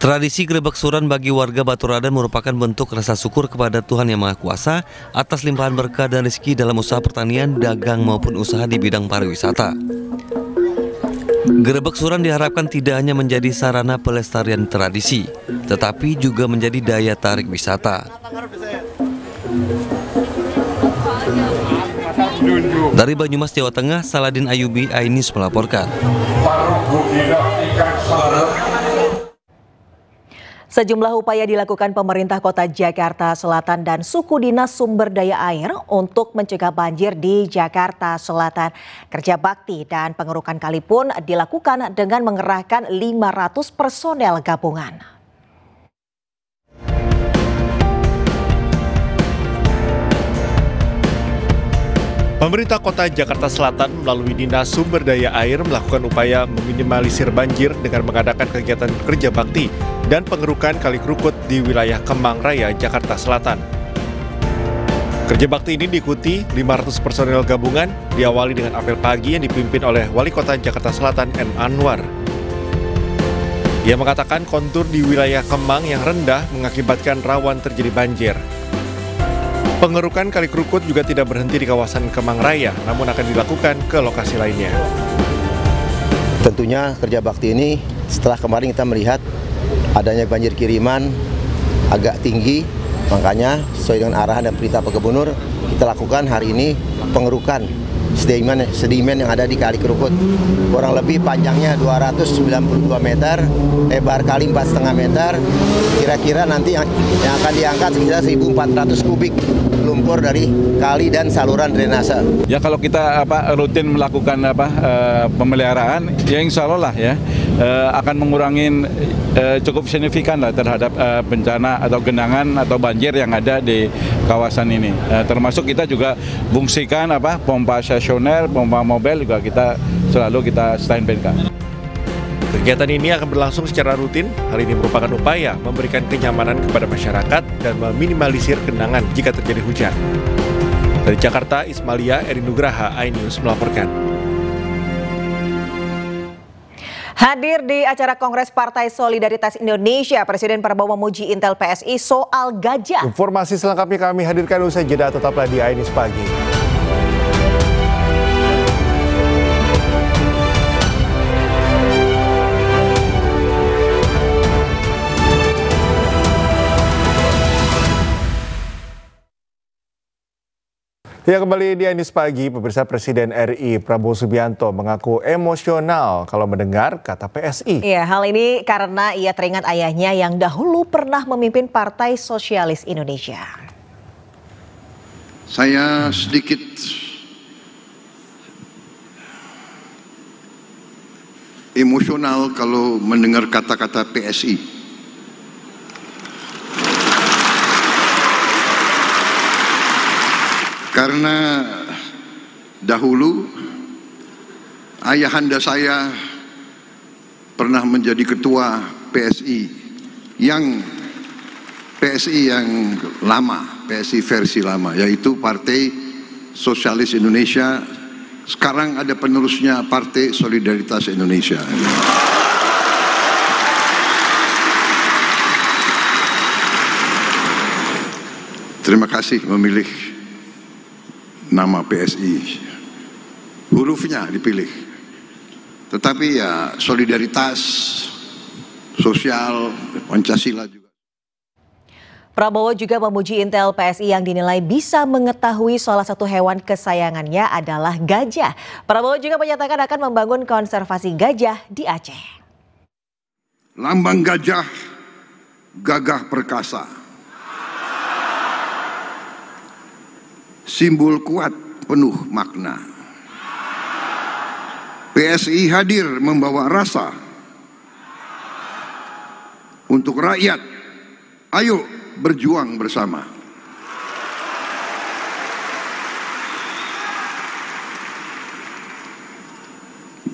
Speaker 2: Tradisi Gerebek Suran bagi warga Baturaden merupakan bentuk rasa syukur kepada Tuhan Yang Maha Kuasa atas limpahan berkah dan rezeki dalam usaha pertanian, dagang maupun usaha di bidang pariwisata. Gerebek Suran diharapkan tidak hanya menjadi sarana pelestarian tradisi, tetapi juga menjadi daya tarik wisata. Dari Banyumas, Jawa Tengah, Saladin Ayubi, iNews melaporkan.
Speaker 5: Sejumlah upaya dilakukan pemerintah Kota Jakarta Selatan dan suku dinas sumber daya air untuk mencegah banjir di Jakarta Selatan. Kerja bakti dan pengerukan kali pun dilakukan dengan mengerahkan 500 personel gabungan.
Speaker 4: Pemerintah Kota Jakarta Selatan melalui Dinas Sumber Daya Air melakukan upaya meminimalisir banjir dengan mengadakan kegiatan kerja bakti dan pengerukan kali kerukut di wilayah Kemang Raya, Jakarta Selatan. Kerja bakti ini diikuti 500 personel gabungan, diawali dengan apel pagi yang dipimpin oleh Wali Kota Jakarta Selatan M. Anwar. Ia mengatakan kontur di wilayah Kemang yang rendah mengakibatkan rawan terjadi banjir. Pengerukan kali kerukut juga tidak berhenti di kawasan Kemang Raya, namun akan dilakukan ke lokasi lainnya.
Speaker 6: Tentunya kerja bakti ini setelah kemarin kita melihat adanya banjir kiriman agak tinggi, makanya sesuai dengan arahan dan perintah Pak Gubernur, kita lakukan hari ini pengerukan sedimen yang ada di kali kerukut. Kurang lebih panjangnya 292 meter, lebar kali 4,5 meter, kira-kira nanti yang akan diangkat sekitar 1.400 kubik lumpur dari kali dan saluran drainase.
Speaker 19: Ya kalau kita rutin melakukan pemeliharaan, ya insya Allah lah ya akan mengurangi cukup signifikan lah terhadap bencana atau genangan atau banjir yang ada di kawasan ini. Termasuk kita juga fungsikan pompa stasioner, pompa mobil juga selalu kita standby-kan.
Speaker 4: Kegiatan ini akan berlangsung secara rutin. Hal ini merupakan upaya memberikan kenyamanan kepada masyarakat dan meminimalisir genangan jika terjadi hujan. Dari Jakarta, Ismalia Eri Nugraha, iNews melaporkan.
Speaker 5: Hadir di acara Kongres Partai Solidaritas Indonesia, Presiden Prabowo memuji Intel PSI soal gajah.
Speaker 4: Informasi selengkapnya kami hadirkan usai jeda, tetaplah di iNews Pagi. Ya, kembali di Anies Pagi, pemirsa. Presiden RI Prabowo Subianto mengaku emosional kalau mendengar kata PSI.
Speaker 5: Ya, hal ini karena ia teringat ayahnya yang dahulu pernah memimpin Partai Sosialis Indonesia.
Speaker 8: Saya sedikit emosional kalau mendengar kata-kata PSI. Karena dahulu ayahanda saya pernah menjadi ketua PSI yang lama, PSI versi lama, yaitu Partai Sosialis Indonesia. Sekarang ada penerusnya, Partai Solidaritas Indonesia. Terima kasih memilih nama PSI, hurufnya dipilih, tetapi ya solidaritas sosial, Pancasila juga.
Speaker 5: Prabowo juga memuji intel PSI yang dinilai bisa mengetahui salah satu hewan kesayangannya adalah gajah. Prabowo juga menyatakan akan membangun konservasi gajah di Aceh.
Speaker 8: Lambang gajah, gagah perkasa. Simbol kuat penuh makna. PSI hadir membawa rasa untuk rakyat. Ayo berjuang bersama.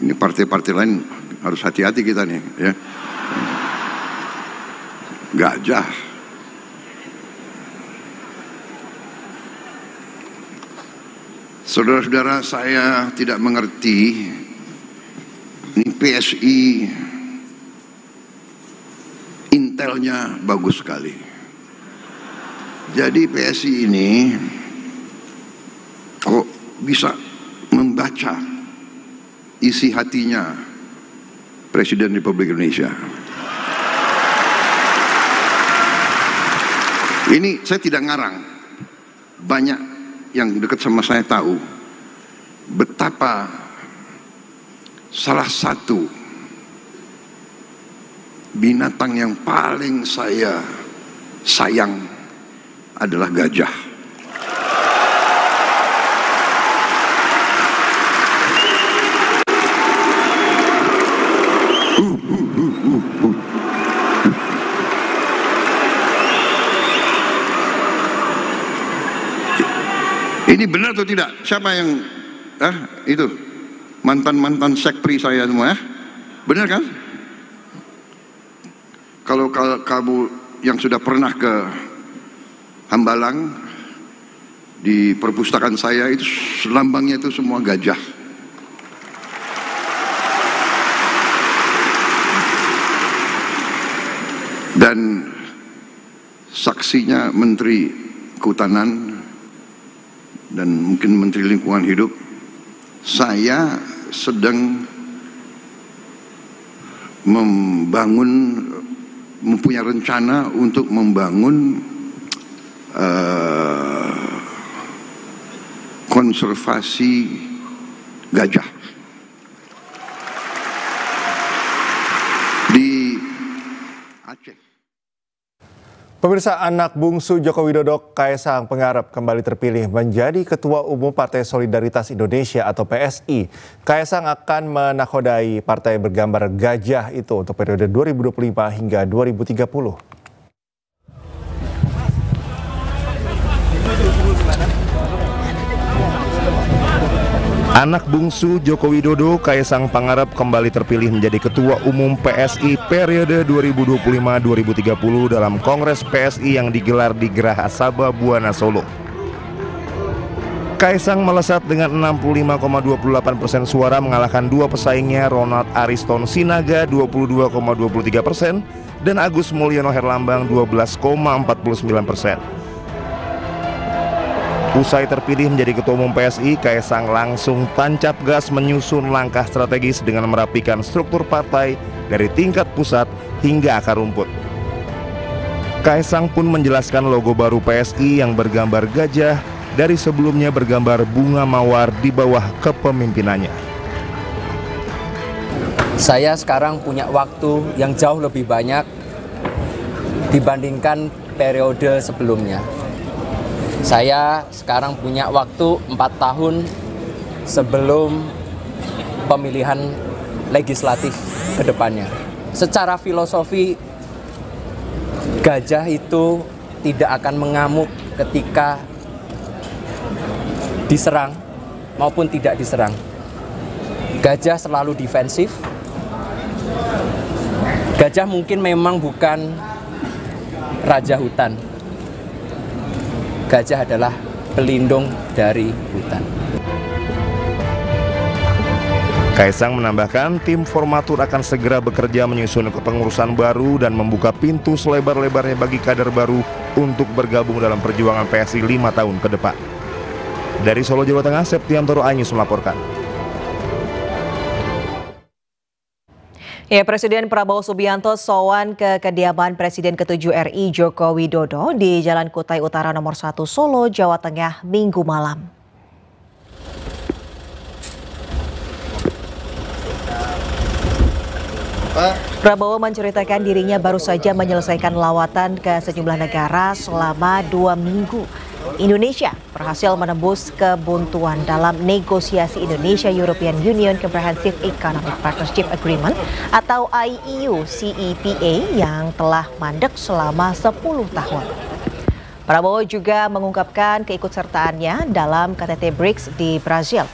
Speaker 8: Ini partai-partai lain harus hati-hati kita nih, ya. Gajah. Saudara-saudara, saya tidak mengerti, ini PSI intelnya bagus sekali. Jadi PSI ini kok bisa membaca isi hatinya Presiden Republik Indonesia. Ini saya tidak ngarang, banyak yang dekat sama saya tahu betapa salah satu binatang yang paling saya sayang adalah gajah. Ini benar atau tidak? Siapa yang itu mantan sekpri saya semua, ya? Benar kan? Kalau kamu yang sudah pernah ke Hambalang, di perpustakaan saya itu lambangnya itu semua gajah. Dan saksinya Menteri Kehutanan dan mungkin Menteri Lingkungan Hidup, saya sedang mempunyai rencana untuk membangun konservasi gajah di Aceh.
Speaker 4: Pemirsa, anak bungsu Joko Widodo, Kaesang Pangarep, kembali terpilih menjadi Ketua Umum Partai Solidaritas Indonesia atau PSI. Kaesang akan menakodai partai bergambar gajah itu untuk periode 2025 hingga 2030. Anak bungsu Joko Widodo, Kaesang Pangarep, kembali terpilih menjadi Ketua Umum PSI periode 2025-2030 dalam Kongres PSI yang digelar di Geraha Sababwana, Solo. Kaesang melesat dengan 65,28% suara mengalahkan dua pesaingnya, Ronald Ariston Sinaga 22,23% dan Agus Mulyono Herlambang 12,49%. Usai terpilih menjadi Ketua Umum PSI, Kaesang langsung tancap gas menyusun langkah strategis dengan merapikan struktur partai dari tingkat pusat hingga akar rumput. Kaesang pun menjelaskan logo baru PSI yang bergambar gajah
Speaker 9: dari sebelumnya bergambar bunga mawar di bawah kepemimpinannya.
Speaker 11: Saya sekarang punya waktu yang jauh lebih banyak dibandingkan periode sebelumnya. Saya sekarang punya waktu 4 tahun sebelum pemilihan legislatif ke depannya. Secara filosofi, gajah itu tidak akan mengamuk ketika diserang maupun tidak diserang. Gajah selalu defensif. Gajah mungkin memang bukan raja hutan. Gajah adalah pelindung dari hutan.
Speaker 9: Kaisang menambahkan tim formatur akan segera bekerja menyusun kepengurusan baru dan membuka pintu selebar-lebarnya bagi kader baru untuk bergabung dalam perjuangan PSI 5 tahun ke depan. Dari Solo, Jawa Tengah, Septiantoro Anyus melaporkan.
Speaker 5: Ya, Presiden Prabowo Subianto sowan ke kediaman Presiden ke-7 RI Joko Widodo di Jalan Kutai Utara nomor 1 Solo, Jawa Tengah, Minggu malam. Prabowo menceritakan dirinya baru saja menyelesaikan lawatan ke sejumlah negara selama 2 minggu. Indonesia berhasil menembus kebuntuan dalam negosiasi Indonesia-European Union Comprehensive Economic Partnership Agreement atau IEU-CEPA yang telah mandek selama 10 tahun. Prabowo juga mengungkapkan keikutsertaannya dalam KTT BRICS di Brazil.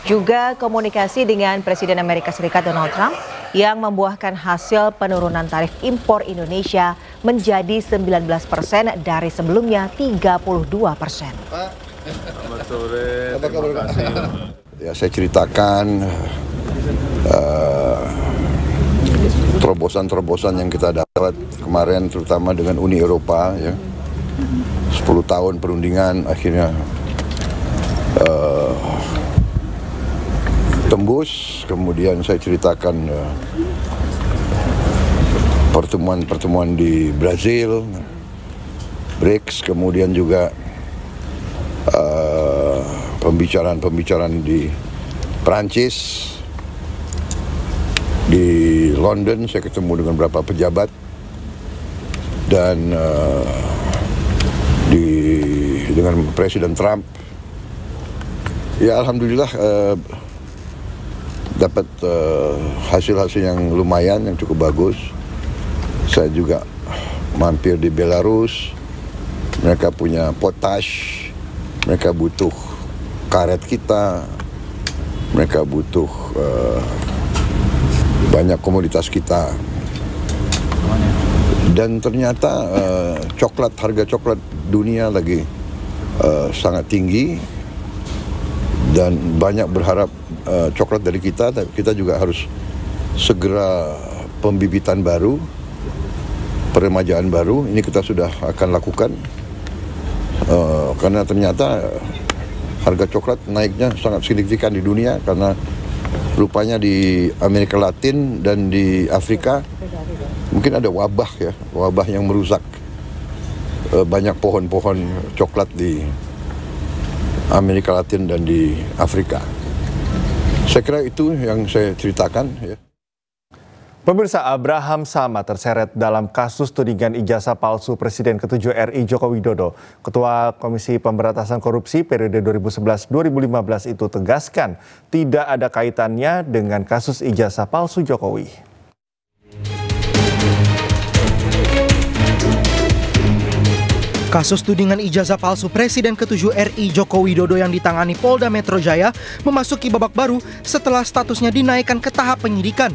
Speaker 5: Juga komunikasi dengan Presiden Amerika Serikat Donald Trump yang membuahkan hasil penurunan tarif impor Indonesia menjadi 19% dari sebelumnya 32%.
Speaker 12: Selamat sore, terima kasih.
Speaker 8: Ya, saya ceritakan terobosan-terobosan yang kita dapat kemarin, terutama dengan Uni Eropa, ya. 10 tahun perundingan akhirnya tembus. Kemudian saya ceritakan pertemuan-pertemuan di Brazil, BRICS, kemudian juga pembicaraan di Prancis, di London saya ketemu dengan beberapa pejabat, dan dengan Presiden Trump. Ya, alhamdulillah dapat hasil-hasil yang lumayan, yang cukup bagus. Saya juga mampir di Belarus. Mereka punya potash, mereka butuh karet kita, mereka butuh banyak komoditas kita. Dan ternyata harga coklat dunia lagi sangat tinggi, dan banyak berharap coklat dari kita. Kita juga harus segera pembibitan baru, peremajaan baru. Ini kita sudah akan lakukan karena ternyata harga coklat naiknya sangat signifikan di dunia, karena rupanya di Amerika Latin dan di Afrika mungkin ada wabah yang merusak banyak pohon-pohon coklat di Amerika Latin dan di Afrika. Saya kira itu yang saya ceritakan, ya.
Speaker 4: Pemirsa, Abraham Samad terseret dalam kasus tudingan ijazah palsu Presiden ke-7 RI Joko Widodo. Ketua Komisi Pemberantasan Korupsi periode 2011-2015 itu tegaskan tidak ada kaitannya dengan kasus ijazah palsu Jokowi.
Speaker 10: Kasus tudingan ijazah palsu Presiden ke-7 RI Joko Widodo yang ditangani Polda Metro Jaya memasuki babak baru setelah statusnya dinaikkan ke tahap penyidikan.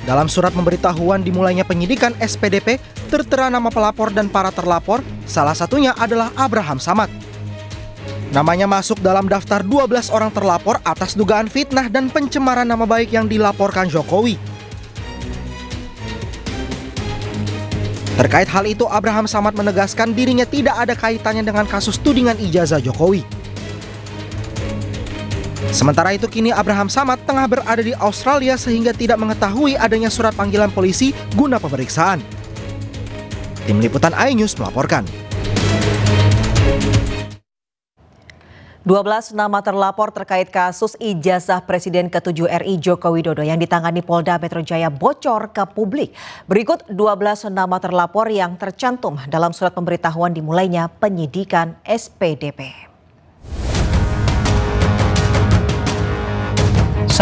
Speaker 10: Dalam surat pemberitahuan dimulainya penyidikan SPDP, tertera nama pelapor dan para terlapor, salah satunya adalah Abraham Samad. Namanya masuk dalam daftar 12 orang terlapor atas dugaan fitnah dan pencemaran nama baik yang dilaporkan Jokowi. Terkait hal itu, Abraham Samad menegaskan dirinya tidak ada kaitannya dengan kasus tudingan ijazah Jokowi. Sementara itu, kini Abraham Samad tengah berada di Australia sehingga tidak mengetahui adanya surat panggilan polisi guna pemeriksaan. Tim Liputan iNews melaporkan.
Speaker 5: 12 nama terlapor terkait kasus ijazah Presiden ke-7 RI Joko Widodo yang ditangani Polda Metro Jaya bocor ke publik. Berikut 12 nama terlapor yang tercantum dalam surat pemberitahuan dimulainya penyidikan SPDP. 1.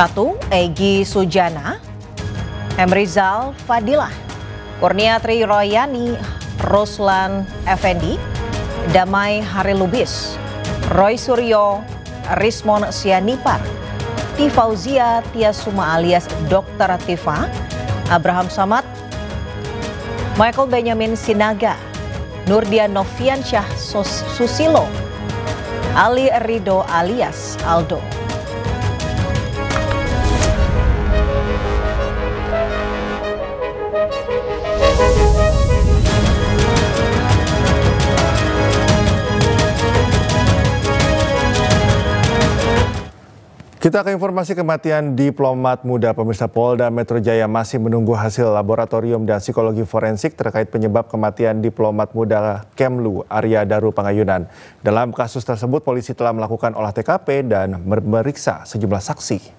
Speaker 5: Egy Sujana, Emrizal Fadilah, Kurniatri Royani, Ruslan Effendi, Damai Harilubis, Roy Suryo, Rismon Sianipar, Tifauzia Tiasuma alias Dr. Tifa, Abraham Samad, Michael Benjamin Sinaga, Nurdian Noviansyah Susilo, Ali Rido alias Aldo.
Speaker 4: Kita ke informasi kematian diplomat muda. Pemirsa, Polda Metro Jaya masih menunggu hasil laboratorium dan psikologi forensik terkait penyebab kematian diplomat muda Kemlu Arya Daru Pangayunan. Dalam kasus tersebut, polisi telah melakukan olah TKP dan memeriksa sejumlah saksi.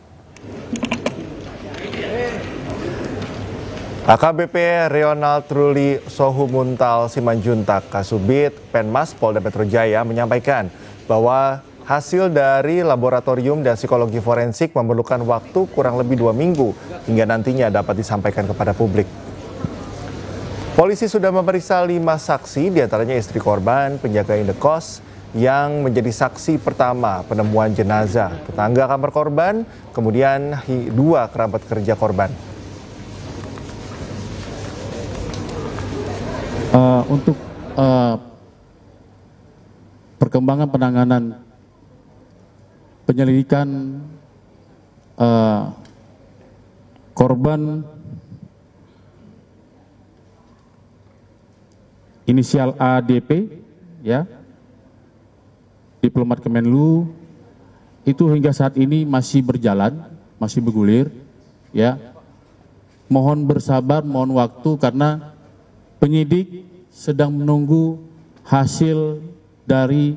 Speaker 4: AKBP Ronald Truli Sohumuntal Simanjuntak, Kasubit Penmas Polda Metro Jaya menyampaikan bahwa hasil dari laboratorium dan psikologi forensik memerlukan waktu kurang lebih 2 minggu hingga nantinya dapat disampaikan kepada publik. Polisi sudah memeriksa 5 saksi, diantaranya istri korban, penjaga indekos yang menjadi saksi pertama penemuan jenazah, tetangga kamar korban, kemudian 2 kerabat kerja korban.
Speaker 7: Untuk perkembangan penanganan penyelidikan korban inisial ADP, ya, diplomat Kemenlu, itu hingga saat ini masih berjalan, masih bergulir, ya. Mohon bersabar, mohon waktu karena penyidik sedang menunggu hasil dari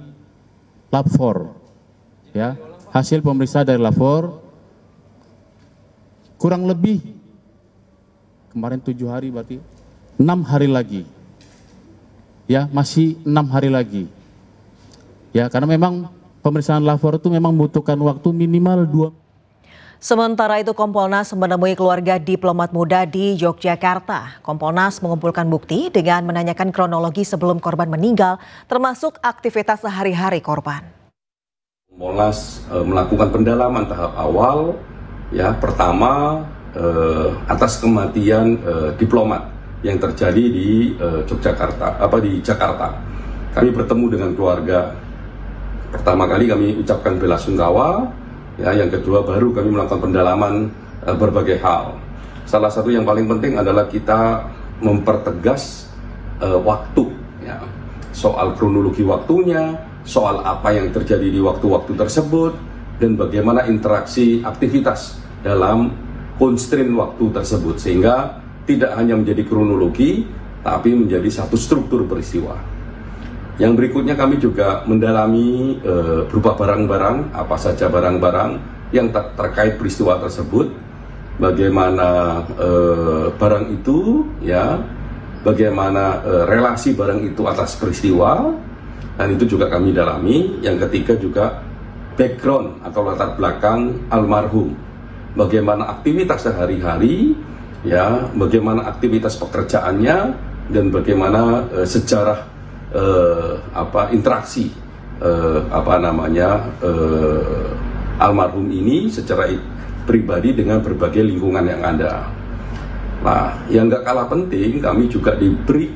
Speaker 7: lab 4, ya. Hasil pemeriksaan dari lapor kurang lebih kemarin 7 hari, berarti 6 hari lagi, ya, masih 6 hari lagi, ya, karena memang pemeriksaan lapor itu memang membutuhkan waktu minimal 2.
Speaker 5: Sementara itu, Kompolnas menemui keluarga diplomat muda di Yogyakarta. Kompolnas mengumpulkan bukti dengan menanyakan kronologi sebelum korban meninggal, termasuk aktivitas sehari-hari korban.
Speaker 13: Kompolnas melakukan pendalaman tahap awal, ya, pertama atas kematian diplomat yang terjadi di di Jakarta. Kami bertemu dengan keluarga. Pertama kali kami ucapkan bela sungkawa, ya, yang kedua baru kami melakukan pendalaman berbagai hal. Salah satu yang paling penting adalah kita mempertegas waktu, ya, soal kronologi waktunya, soal apa yang terjadi di waktu-waktu tersebut, dan bagaimana interaksi aktivitas dalam constraint waktu tersebut, sehingga tidak hanya menjadi kronologi, tapi menjadi satu struktur peristiwa. Yang berikutnya kami juga mendalami berupa barang-barang, apa saja barang-barang yang terkait peristiwa tersebut, bagaimana barang itu, ya, bagaimana relasi barang itu atas peristiwa, dan itu juga kami dalami. Yang ketiga juga background atau latar belakang almarhum, bagaimana aktivitas sehari-hari, ya, bagaimana aktivitas pekerjaannya, dan bagaimana sejarah interaksi almarhum ini secara pribadi dengan berbagai lingkungan yang ada. Nah, yang gak kalah penting, kami juga diberi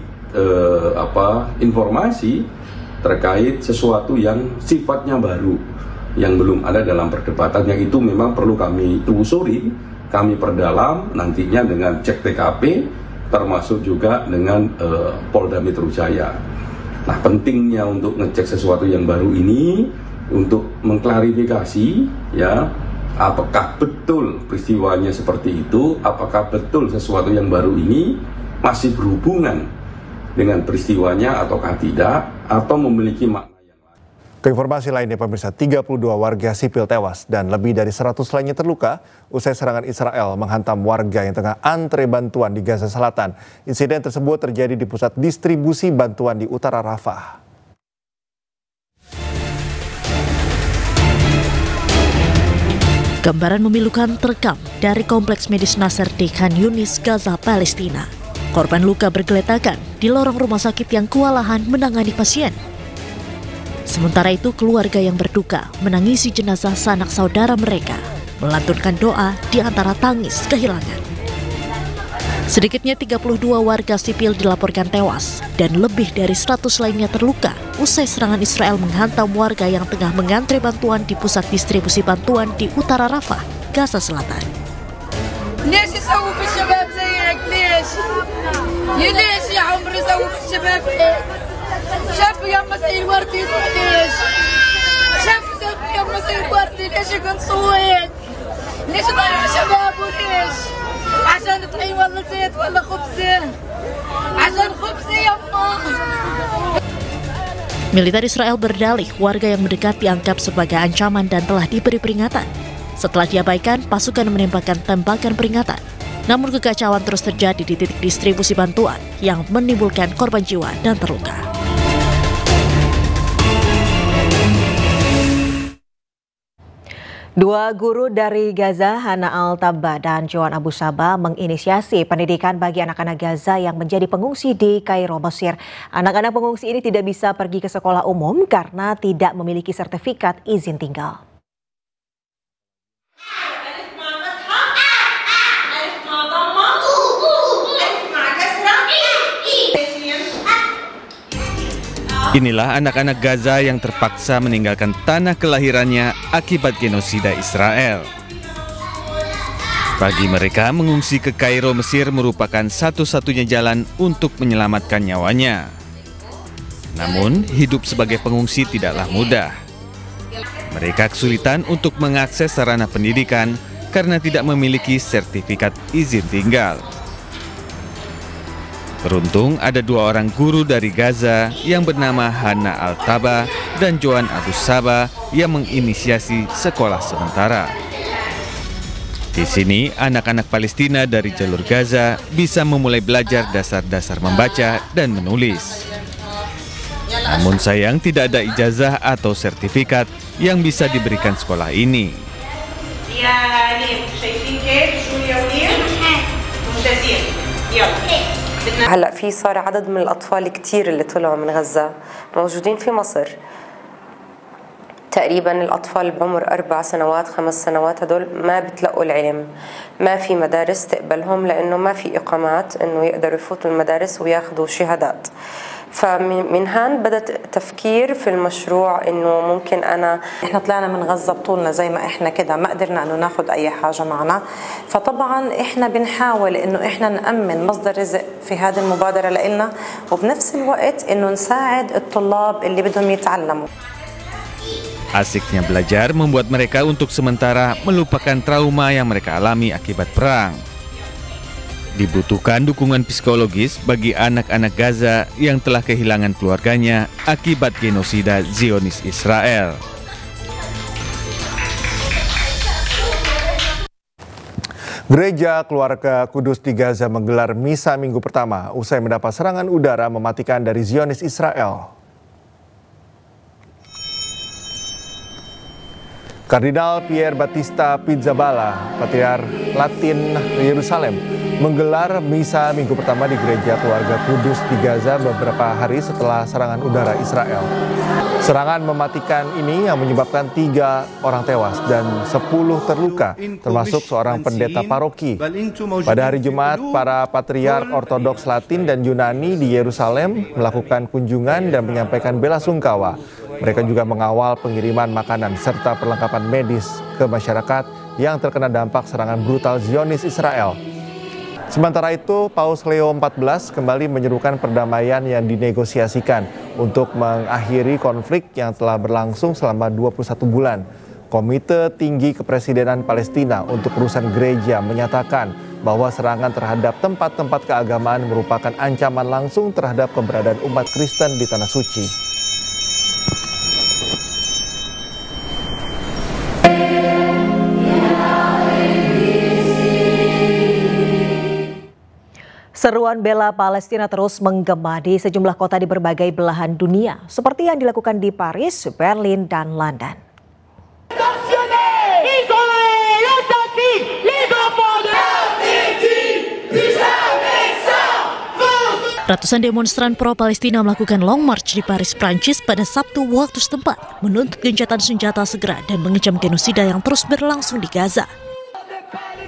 Speaker 13: informasi terkait sesuatu yang sifatnya baru, yang belum ada dalam perdebatan, yang itu memang perlu kami telusuri, kami perdalam nantinya dengan cek TKP, termasuk juga dengan Polda Metro Jaya. Nah, pentingnya untuk ngecek sesuatu yang baru ini untuk mengklarifikasi, ya, apakah betul peristiwanya seperti itu, apakah betul sesuatu yang baru ini masih berhubungan dengan peristiwanya ataukah tidak, atau memiliki makna yang lain.
Speaker 4: Keinformasi lainnya pemirsa, 32 warga sipil tewas dan lebih dari 100 lainnya terluka usai serangan Israel menghantam warga yang tengah antre bantuan di Gaza Selatan. Insiden tersebut terjadi di pusat distribusi bantuan di utara Rafah.
Speaker 16: Gambaran memilukan terekam dari kompleks medis Nasser di Khan Yunis, Gaza, Palestina. Korban luka bergeletakan di lorong rumah sakit yang kewalahan menangani pasien. Sementara itu, keluarga yang berduka menangisi jenazah sanak saudara mereka, melantunkan doa di antara tangis kehilangan. Sedikitnya 32 warga sipil dilaporkan tewas dan lebih dari 100 lainnya terluka usai serangan Israel menghantam warga yang tengah mengantre bantuan di pusat distribusi bantuan di utara Rafah, Gaza Selatan.
Speaker 14: ليش يسووا في الشباب زي هيك ليش يا عمري يسووا في الشباب هيك شافوا يما زي الورد يروح ليش شافوا يما زي الورد ليش يقنصوا هيك ليش يضيعوا شبابه ليش عشان طحين ولا زيت ولا خبزه عشان خبزه يما.
Speaker 16: Militer Israel berdalih warga yang mendekat dianggap sebagai ancaman dan telah diberi peringatan. Setelah diabaikan, pasukan menembakkan tembakan peringatan. Namun kekacauan terus terjadi di titik distribusi bantuan yang menimbulkan korban jiwa dan terluka.
Speaker 5: Dua guru dari Gaza, Hana Al-Tabba dan Joan Abu Saba, menginisiasi pendidikan bagi anak-anak Gaza yang menjadi pengungsi di Kairo, Mesir. Anak-anak pengungsi ini tidak bisa pergi ke sekolah umum karena tidak memiliki sertifikat izin tinggal.
Speaker 15: Inilah anak-anak Gaza yang terpaksa meninggalkan tanah kelahirannya akibat genosida Israel. Bagi mereka, mengungsi ke Kairo, Mesir merupakan satu-satunya jalan untuk menyelamatkan nyawanya. Namun, hidup sebagai pengungsi tidaklah mudah. Mereka kesulitan untuk mengakses sarana pendidikan karena tidak memiliki sertifikat izin tinggal. Beruntung ada dua orang guru dari Gaza yang bernama Hana Al-Tabba dan Joan Abu Saba yang menginisiasi sekolah sementara. Di sini, anak-anak Palestina dari jalur Gaza bisa memulai belajar dasar-dasar membaca dan menulis. Namun sayang tidak ada ijazah atau sertifikat yang bisa diberikan sekolah ini.
Speaker 17: هلا في صار عدد من الأطفال كتير اللي طلعوا من غزة موجودين في مصر. تقريبا الأطفال بعمر 4 سنوات 5 سنوات هدول ما بتلقوا العلم، ما في مدارس تقبلهم لأنه ما في إقامات إنه يقدروا يفوتوا المدارس وياخذوا شهادات. فمن هان بدأ تفكير في المشروع انه ممكن احنا طلعنا من غزة بطولنا زي ما احنا كده ما قدرنا انه ناخذ اي حاجة معنا، فطبعا احنا بنحاول انه احنا نأمن مصدر رزق في هذه المبادرة لنا وبنفس الوقت انه نساعد الطلاب اللي بدهم يتعلموا.
Speaker 15: Asiknya belajar membuat mereka untuk sementara melupakan trauma yang mereka alami akibat perang. Dibutuhkan dukungan psikologis bagi anak-anak Gaza yang telah kehilangan keluarganya akibat genosida Zionis Israel.
Speaker 4: Gereja Keluarga Kudus di Gaza menggelar misa minggu pertama usai mendapat serangan udara mematikan dari Zionis Israel. Kardinal Pier Battista Pizzaballa, Patriark Latin Yerusalem, menggelar misa minggu pertama di Gereja Keluarga Kudus di Gaza beberapa hari setelah serangan udara Israel. Serangan mematikan ini yang menyebabkan 3 orang tewas dan 10 terluka, termasuk seorang pendeta paroki. Pada hari Jumat, para Patriark Ortodoks Latin dan Yunani di Yerusalem melakukan kunjungan dan menyampaikan bela sungkawa. Mereka juga mengawal pengiriman makanan serta perlengkapan medis ke masyarakat yang terkena dampak serangan brutal Zionis Israel. Sementara itu, Paus Leo XIV kembali menyerukan perdamaian yang dinegosiasikan untuk mengakhiri konflik yang telah berlangsung selama 21 bulan. Komite Tinggi Kepresidenan Palestina untuk urusan gereja menyatakan bahwa serangan terhadap tempat-tempat keagamaan merupakan ancaman langsung terhadap keberadaan umat Kristen di Tanah Suci.
Speaker 5: Seruan bela Palestina terus menggema di sejumlah kota di berbagai belahan dunia, seperti yang dilakukan di Paris, Berlin, dan London.
Speaker 16: Ratusan demonstran pro-Palestina melakukan long march di Paris, Prancis pada Sabtu waktu setempat, menuntut gencatan senjata segera dan mengecam genosida yang terus berlangsung di Gaza.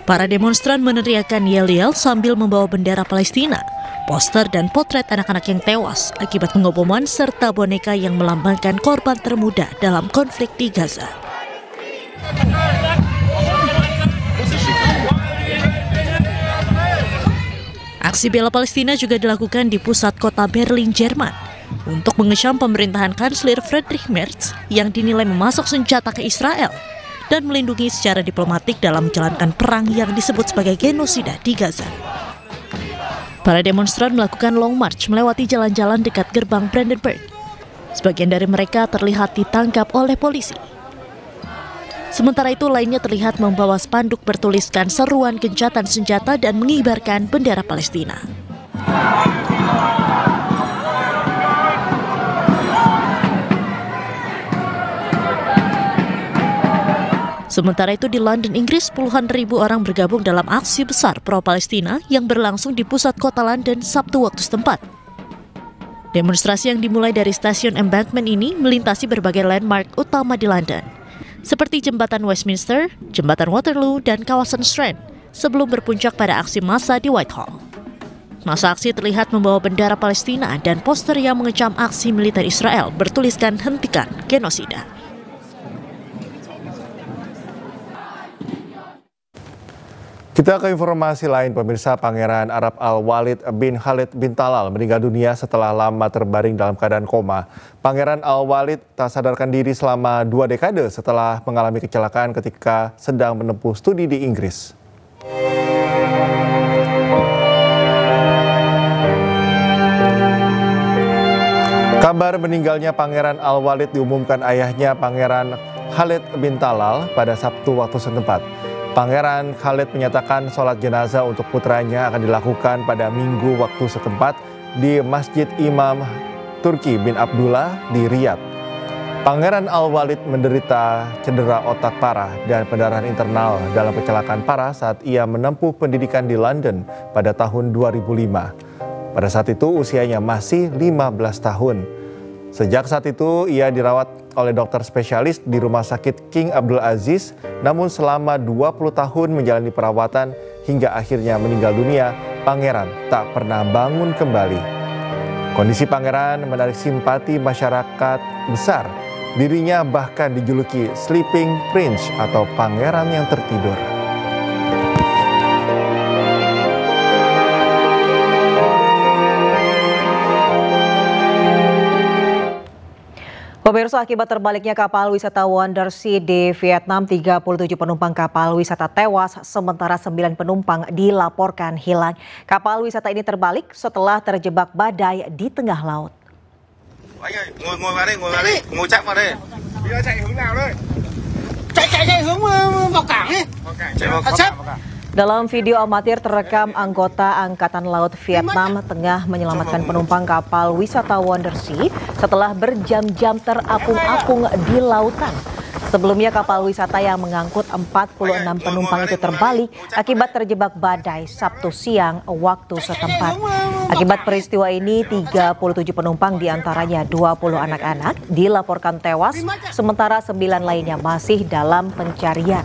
Speaker 16: Para demonstran meneriakkan yel-yel sambil membawa bendera Palestina, poster dan potret anak-anak yang tewas akibat pengeboman serta boneka yang melambangkan korban termuda dalam konflik di Gaza. Aksi bela Palestina juga dilakukan di pusat kota Berlin, Jerman, untuk mengecam pemerintahan Kanselir Friedrich Merz yang dinilai memasok senjata ke Israel dan melindungi secara diplomatik dalam menjalankan perang yang disebut sebagai genosida di Gaza. Para demonstran melakukan long march melewati jalan-jalan dekat gerbang Brandenburg. Sebagian dari mereka terlihat ditangkap oleh polisi. Sementara itu lainnya terlihat membawa spanduk bertuliskan seruan gencatan senjata dan mengibarkan bendera Palestina. Sementara itu di London, Inggris, puluhan ribu orang bergabung dalam aksi besar pro-Palestina yang berlangsung di pusat kota London Sabtu waktu setempat. Demonstrasi yang dimulai dari stasiun Embankment ini melintasi berbagai landmark utama di London, seperti Jembatan Westminster, Jembatan Waterloo, dan kawasan Strand, sebelum berpuncak pada aksi massa di Whitehall. Massa aksi terlihat membawa bendera Palestina dan poster yang mengecam aksi militer Israel bertuliskan "Hentikan Genosida".
Speaker 4: Kita ke informasi lain, pemirsa. Pangeran Arab Al-Walid bin Khalid bin Talal meninggal dunia setelah lama terbaring dalam keadaan koma. Pangeran Al-Walid tak sadarkan diri selama 2 dekade setelah mengalami kecelakaan ketika sedang menempuh studi di Inggris. Kabar meninggalnya Pangeran Al-Walid diumumkan ayahnya, Pangeran Khalid bin Talal, pada Sabtu waktu setempat. Pangeran Khalid menyatakan sholat jenazah untuk putranya akan dilakukan pada Minggu waktu setempat di Masjid Imam Turki bin Abdullah di Riyadh. Pangeran Al-Walid menderita cedera otak parah dan pendarahan internal dalam kecelakaan parah saat ia menempuh pendidikan di London pada tahun 2005. Pada saat itu usianya masih 15 tahun. Sejak saat itu ia dirawat oleh dokter spesialis di Rumah Sakit King Abdul Aziz, namun selama 20 tahun menjalani perawatan hingga akhirnya meninggal dunia, Pangeran tak pernah bangun kembali. Kondisi Pangeran menarik simpati masyarakat besar. Dirinya bahkan dijuluki Sleeping Prince atau Pangeran yang tertidur.
Speaker 5: Pemirsa, akibat terbaliknya kapal wisata Wondersea di Vietnam, 37 penumpang kapal wisata tewas, sementara 9 penumpang dilaporkan hilang. Kapal wisata ini terbalik setelah terjebak badai di tengah laut. Dalam video amatir terekam anggota Angkatan Laut Vietnam tengah menyelamatkan penumpang kapal wisata Wondersea setelah berjam-jam terapung-apung di lautan. Sebelumnya kapal wisata yang mengangkut 46 penumpang itu terbalik akibat terjebak badai Sabtu siang waktu setempat. Akibat peristiwa ini 37 penumpang diantaranya 20 anak-anak dilaporkan tewas, sementara 9 lainnya masih dalam pencarian.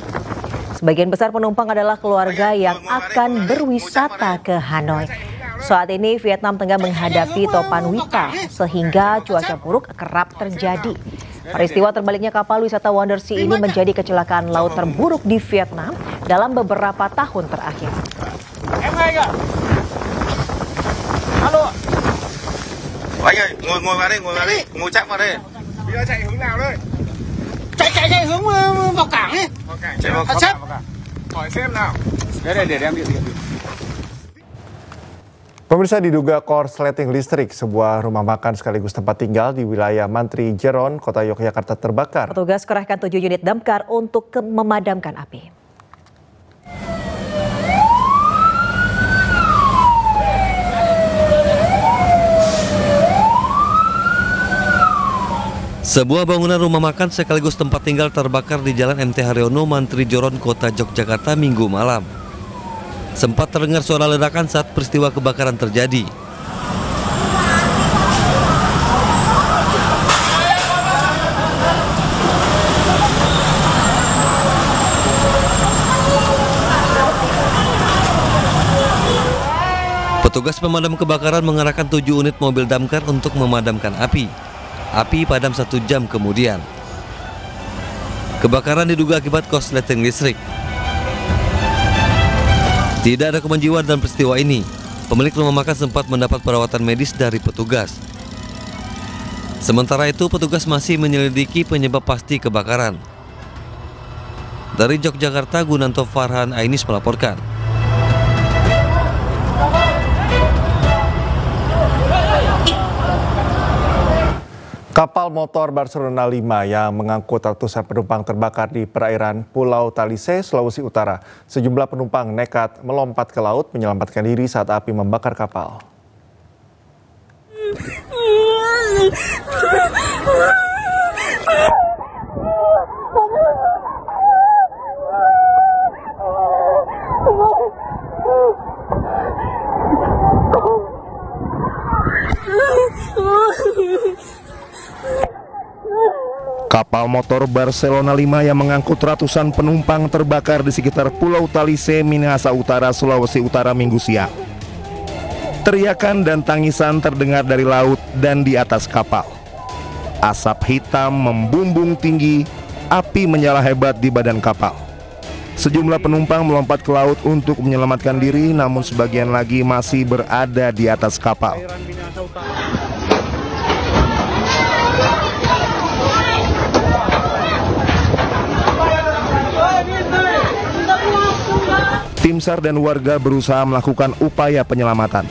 Speaker 5: Sebagian besar penumpang adalah keluarga yang akan berwisata ke Hanoi. Saat ini Vietnam tengah menghadapi topan Wita sehingga cuaca buruk kerap terjadi. Peristiwa terbaliknya kapal wisata Wondersea ini menjadi kecelakaan laut terburuk di Vietnam dalam beberapa tahun terakhir.
Speaker 3: Halo. Anh ơi, ngồi vào đây, ngồi chắc vào đây. Bây giờ chạy hướng nào đây? Chạy hướng vào cảng đi. Chạy vào cảng. Hỏi xem nào. Để em điện.
Speaker 4: Pemirsa, diduga korsleting listrik sebuah rumah makan sekaligus tempat tinggal di wilayah Mantri Jeron, Kota Yogyakarta terbakar.
Speaker 5: Petugas kerahkan 7 unit damkar untuk memadamkan api.
Speaker 2: Sebuah bangunan rumah makan sekaligus tempat tinggal terbakar di Jalan MT Haryono, Mantri Joron, Kota Yogyakarta Minggu malam. Sempat terdengar suara ledakan saat peristiwa kebakaran terjadi. Petugas pemadam kebakaran mengerahkan 7 unit mobil damkar untuk memadamkan api. Api padam 1 jam kemudian. Kebakaran diduga akibat korsleting listrik. Tidak ada korban jiwa dalam peristiwa ini. Pemilik rumah makan sempat mendapat perawatan medis dari petugas. Sementara itu, petugas masih menyelidiki penyebab pasti kebakaran. Dari Yogyakarta, Gunanto Farhan Ainis melaporkan.
Speaker 4: Kapal motor Barcelona 5 yang mengangkut ratusan penumpang terbakar di perairan Pulau Talise, Sulawesi Utara. Sejumlah penumpang nekat melompat ke laut menyelamatkan diri saat api membakar kapal.
Speaker 9: Kapal motor Barcelona 5 yang mengangkut ratusan penumpang terbakar di sekitar Pulau Talise, Minahasa Utara, Sulawesi Utara Minggu siang. Teriakan dan tangisan terdengar dari laut dan di atas kapal. Asap hitam membumbung tinggi, api menyala hebat di badan kapal. Sejumlah penumpang melompat ke laut untuk menyelamatkan diri, namun sebagian lagi masih berada di atas kapal. Tim SAR dan warga berusaha melakukan upaya penyelamatan.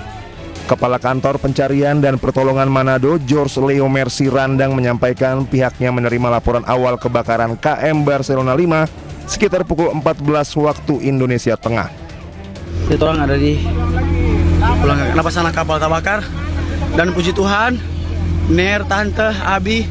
Speaker 9: Kepala Kantor Pencarian dan Pertolongan Manado, George Leo Mercy Randang menyampaikan pihaknya menerima laporan awal kebakaran KM Barcelona 5 sekitar pukul 14 waktu Indonesia Tengah.
Speaker 1: Itu orang ada di pulang kenapa sana kapal terbakar, dan puji Tuhan, Ner, Tante, Abi.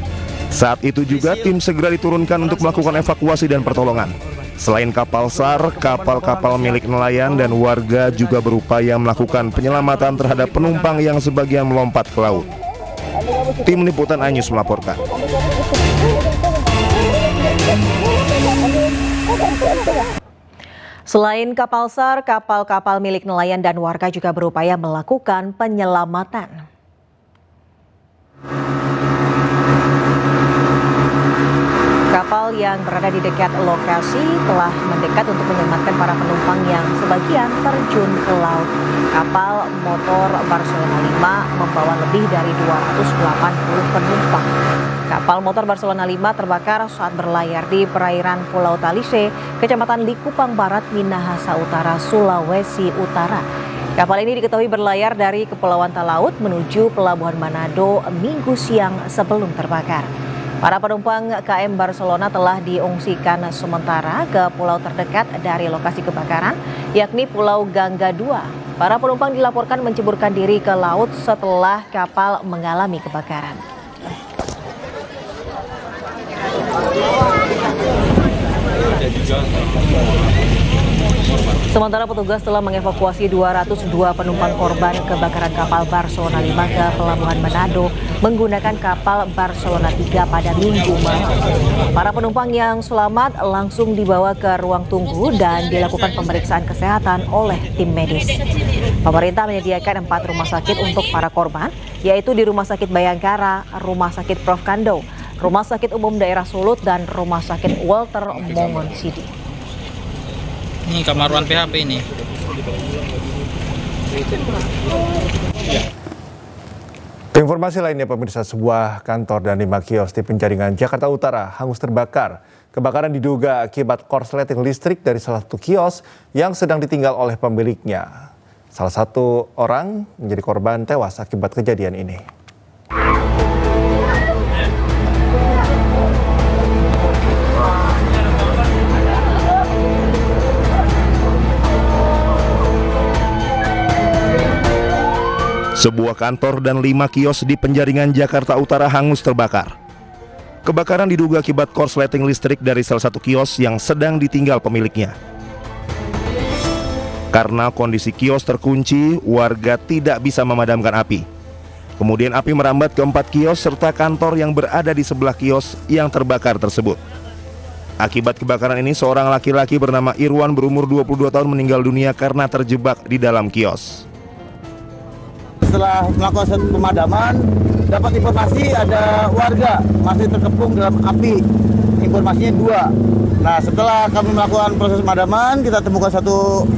Speaker 9: Saat itu juga tim segera diturunkan untuk melakukan evakuasi dan pertolongan. Selain kapal SAR, kapal-kapal milik nelayan dan warga juga berupaya melakukan penyelamatan terhadap penumpang yang sebagian melompat ke laut. Tim Liputan iNews melaporkan.
Speaker 5: Selain kapal SAR, kapal-kapal milik nelayan dan warga juga berupaya melakukan penyelamatan. Kapal yang berada di dekat lokasi telah mendekat untuk menyelamatkan para penumpang yang sebagian terjun ke laut. Kapal motor Barcelona 5 membawa lebih dari 280 penumpang. Kapal motor Barcelona 5 terbakar saat berlayar di perairan Pulau Talise, Kecamatan Likupang Barat, Minahasa Utara, Sulawesi Utara. Kapal ini diketahui berlayar dari Kepulauan Talaut menuju Pelabuhan Manado Minggu siang sebelum terbakar. Para penumpang KM Barcelona telah diungsikan sementara ke pulau terdekat dari lokasi kebakaran, yakni Pulau Gangga 2. Para penumpang dilaporkan menceburkan diri ke laut setelah kapal mengalami kebakaran. Sementara petugas telah mengevakuasi 202 penumpang korban kebakaran kapal Barcelona 5 ke Pelabuhan Manado menggunakan kapal Barcelona 3 pada Minggu malam. Para penumpang yang selamat langsung dibawa ke ruang tunggu dan dilakukan pemeriksaan kesehatan oleh tim medis. Pemerintah menyediakan 4 rumah sakit untuk para korban, yaitu di Rumah Sakit Bayangkara, Rumah Sakit Prof. Kando, Rumah Sakit Umum Daerah Sulut, dan Rumah Sakit Walter Mongon Sidi.
Speaker 18: Ini kamar ruang PHP ini.
Speaker 4: Informasi lainnya pemirsa, sebuah kantor dan 5 kios di Penjaringan, Jakarta Utara hangus terbakar. Kebakaran diduga akibat korsleting listrik dari salah satu kios yang sedang ditinggal oleh pemiliknya. Salah satu orang menjadi korban tewas akibat kejadian ini.
Speaker 9: Sebuah kantor dan 5 kios di Penjaringan, Jakarta Utara hangus terbakar. Kebakaran diduga akibat korsleting listrik dari salah satu kios yang sedang ditinggal pemiliknya. Karena kondisi kios terkunci, warga tidak bisa memadamkan api. Kemudian api merambat ke 4 kios serta kantor yang berada di sebelah kios yang terbakar tersebut. Akibat kebakaran ini, seorang laki-laki bernama Irwan berumur 22 tahun meninggal dunia karena terjebak di dalam kios.
Speaker 20: Setelah melakukan pemadaman, dapat informasi ada warga masih terkepung dalam api. Informasinya 2. Nah, setelah kami melakukan proses pemadaman, kita temukan 1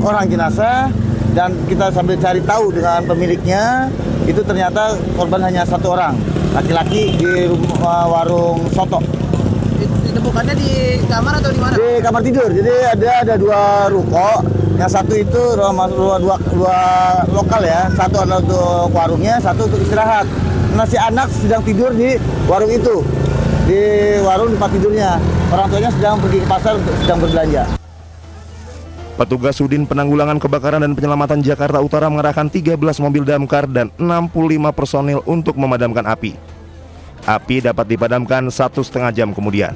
Speaker 20: orang jenazah dan kita sambil cari tahu dengan pemiliknya. Itu ternyata korban hanya 1 orang, laki-laki di warung soto.
Speaker 10: Ditemukannya di kamar atau di mana?
Speaker 20: Di kamar tidur. Jadi ada 2 ruko. Yang satu itu dua lokal ya. Satu adalah untuk warungnya, satu untuk istirahat. Nah, si anak sedang tidur di warung itu, di warung tempat tidurnya. Orang tuanya sedang pergi ke pasar untuk sedang berbelanja.
Speaker 9: Petugas Sudin Penanggulangan Kebakaran dan Penyelamatan Jakarta Utara mengerahkan 13 mobil damkar dan 65 personil untuk memadamkan api. Api dapat dipadamkan 1,5 jam kemudian.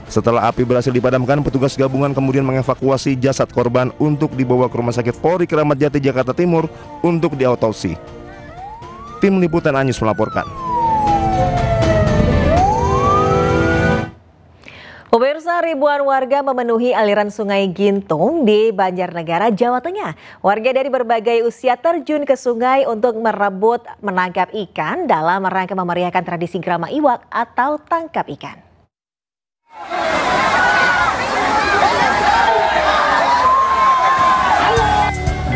Speaker 9: Setelah api berhasil dipadamkan, petugas gabungan kemudian mengevakuasi jasad korban untuk dibawa ke Rumah Sakit Polri Kramat Jati, Jakarta Timur untuk diautopsi. Tim Liputan Anyus melaporkan.
Speaker 5: Pemirsa, ribuan warga memenuhi aliran Sungai Gintung di Banjarnegara, Jawa Tengah. Warga dari berbagai usia terjun ke sungai untuk menangkap ikan dalam rangka memeriahkan tradisi Grama Iwak atau tangkap ikan.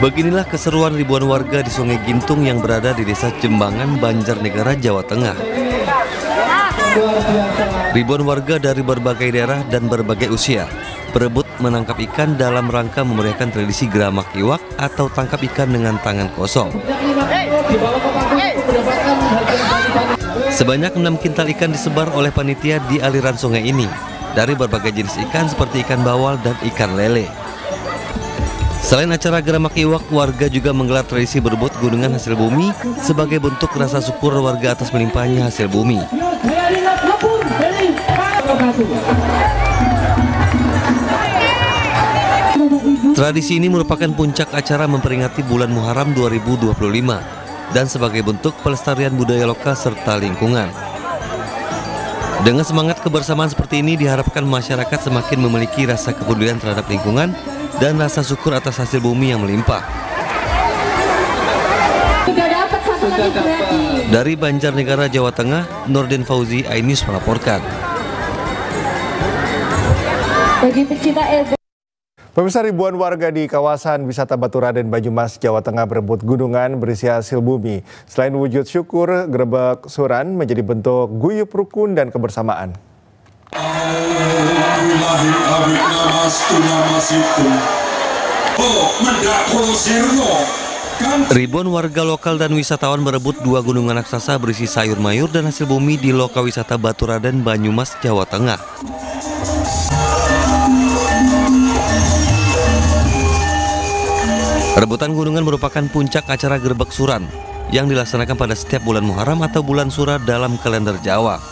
Speaker 2: Beginilah keseruan ribuan warga di Sungai Gintung yang berada di Desa Jembangan, Banjarnegara, Jawa Tengah. Ribuan warga dari berbagai daerah dan berbagai usia berebut menangkap ikan dalam rangka memeriahkan tradisi Gramak Iwak atau tangkap ikan dengan tangan kosong. Sebanyak 6 kintal ikan disebar oleh panitia di aliran sungai ini dari berbagai jenis ikan seperti ikan bawal dan ikan lele. Selain acara Gramak Iwak, warga juga menggelar tradisi berebut gunungan hasil bumi sebagai bentuk rasa syukur warga atas melimpahnya hasil bumi. Tradisi ini merupakan puncak acara memperingati bulan Muharram 2025 dan sebagai bentuk pelestarian budaya lokal serta lingkungan. Dengan semangat kebersamaan seperti ini diharapkan masyarakat semakin memiliki rasa kepedulian terhadap lingkungan dan rasa syukur atas hasil bumi yang melimpah. Dari Banjarnegara, Jawa Tengah, Nurdin Fauzi, iNews melaporkan.
Speaker 4: Pemirsa, ribuan warga di kawasan wisata Baturaden, Banyumas, Jawa Tengah berebut gunungan berisi hasil bumi. Selain wujud syukur, grebek suran menjadi bentuk guyup rukun dan kebersamaan.
Speaker 2: Ribuan warga lokal dan wisatawan berebut 2 gunungan raksasa berisi sayur mayur dan hasil bumi di lokal wisata Baturaden, Banyumas, Jawa Tengah. Rebutan gunungan merupakan puncak acara Grebek Suran yang dilaksanakan pada setiap bulan Muharram atau bulan Sura dalam kalender Jawa.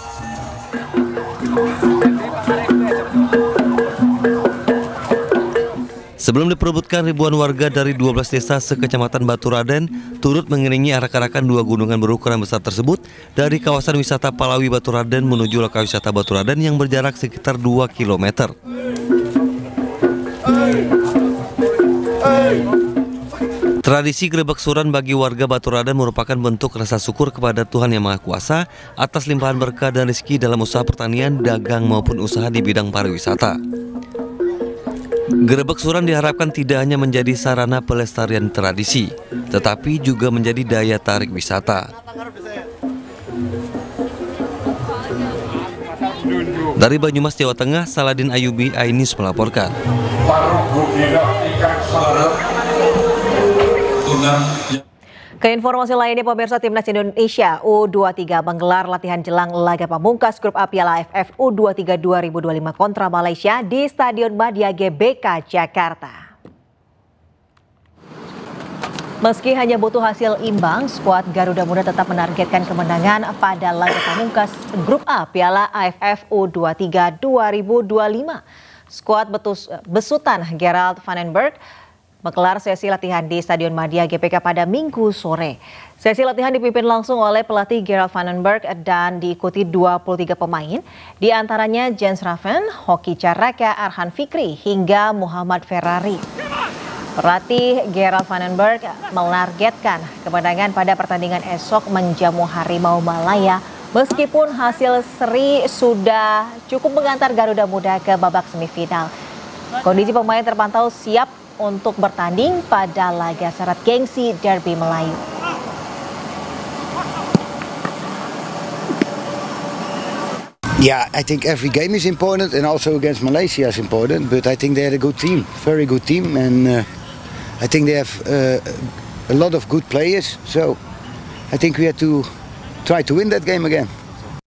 Speaker 2: Sebelum diperebutkan, ribuan warga dari 12 desa sekecamatan Baturaden turut mengiringi arak-arakan 2 gunungan berukuran besar tersebut dari kawasan wisata Palawi Baturaden menuju lokal wisata Baturaden yang berjarak sekitar 2 km. Tradisi Grebek Suran bagi warga Baturaden merupakan bentuk rasa syukur kepada Tuhan Yang Maha Kuasa atas limpahan berkah dan rezeki dalam usaha pertanian, dagang maupun usaha di bidang pariwisata. Grebek Suran diharapkan tidak hanya menjadi sarana pelestarian tradisi, tetapi juga menjadi daya tarik wisata. Dari Banyumas, Jawa Tengah, Saladin Ayubi, iNews melaporkan.
Speaker 5: Ke informasi lainnya, pemirsa, Timnas Indonesia U23 menggelar latihan jelang laga pamungkas grup A Piala AFF U23 2025 kontra Malaysia di Stadion Madia GBK, Jakarta. Meski hanya butuh hasil imbang, skuad Garuda Muda tetap menargetkan kemenangan pada laga pamungkas Grup A Piala AFF U23 2025. Skuad besutan Gerald Vandenberg menggelar sesi latihan di Stadion Madia GBK pada Minggu sore. Sesi latihan dipimpin langsung oleh pelatih Gerald Vandenberg dan diikuti 23 pemain, di antaranya Jens Raven, Hoki Caraka, Arhan Fikri, hingga Muhammad Ferrari. Pelatih Gerald Vandenberg menargetkan kemenangan pada pertandingan esok menjamu Harimau Malaya, meskipun hasil seri sudah cukup mengantar Garuda Muda ke babak semifinal. Kondisi pemain terpantau siap untuk bertanding pada laga syarat gengsi Derby Melayu.
Speaker 21: Yeah, I think every game is important, and also against Malaysia is important. But I think they had a good team, very good team, and I think they have a lot of good players. So I think we have to try to win that game again.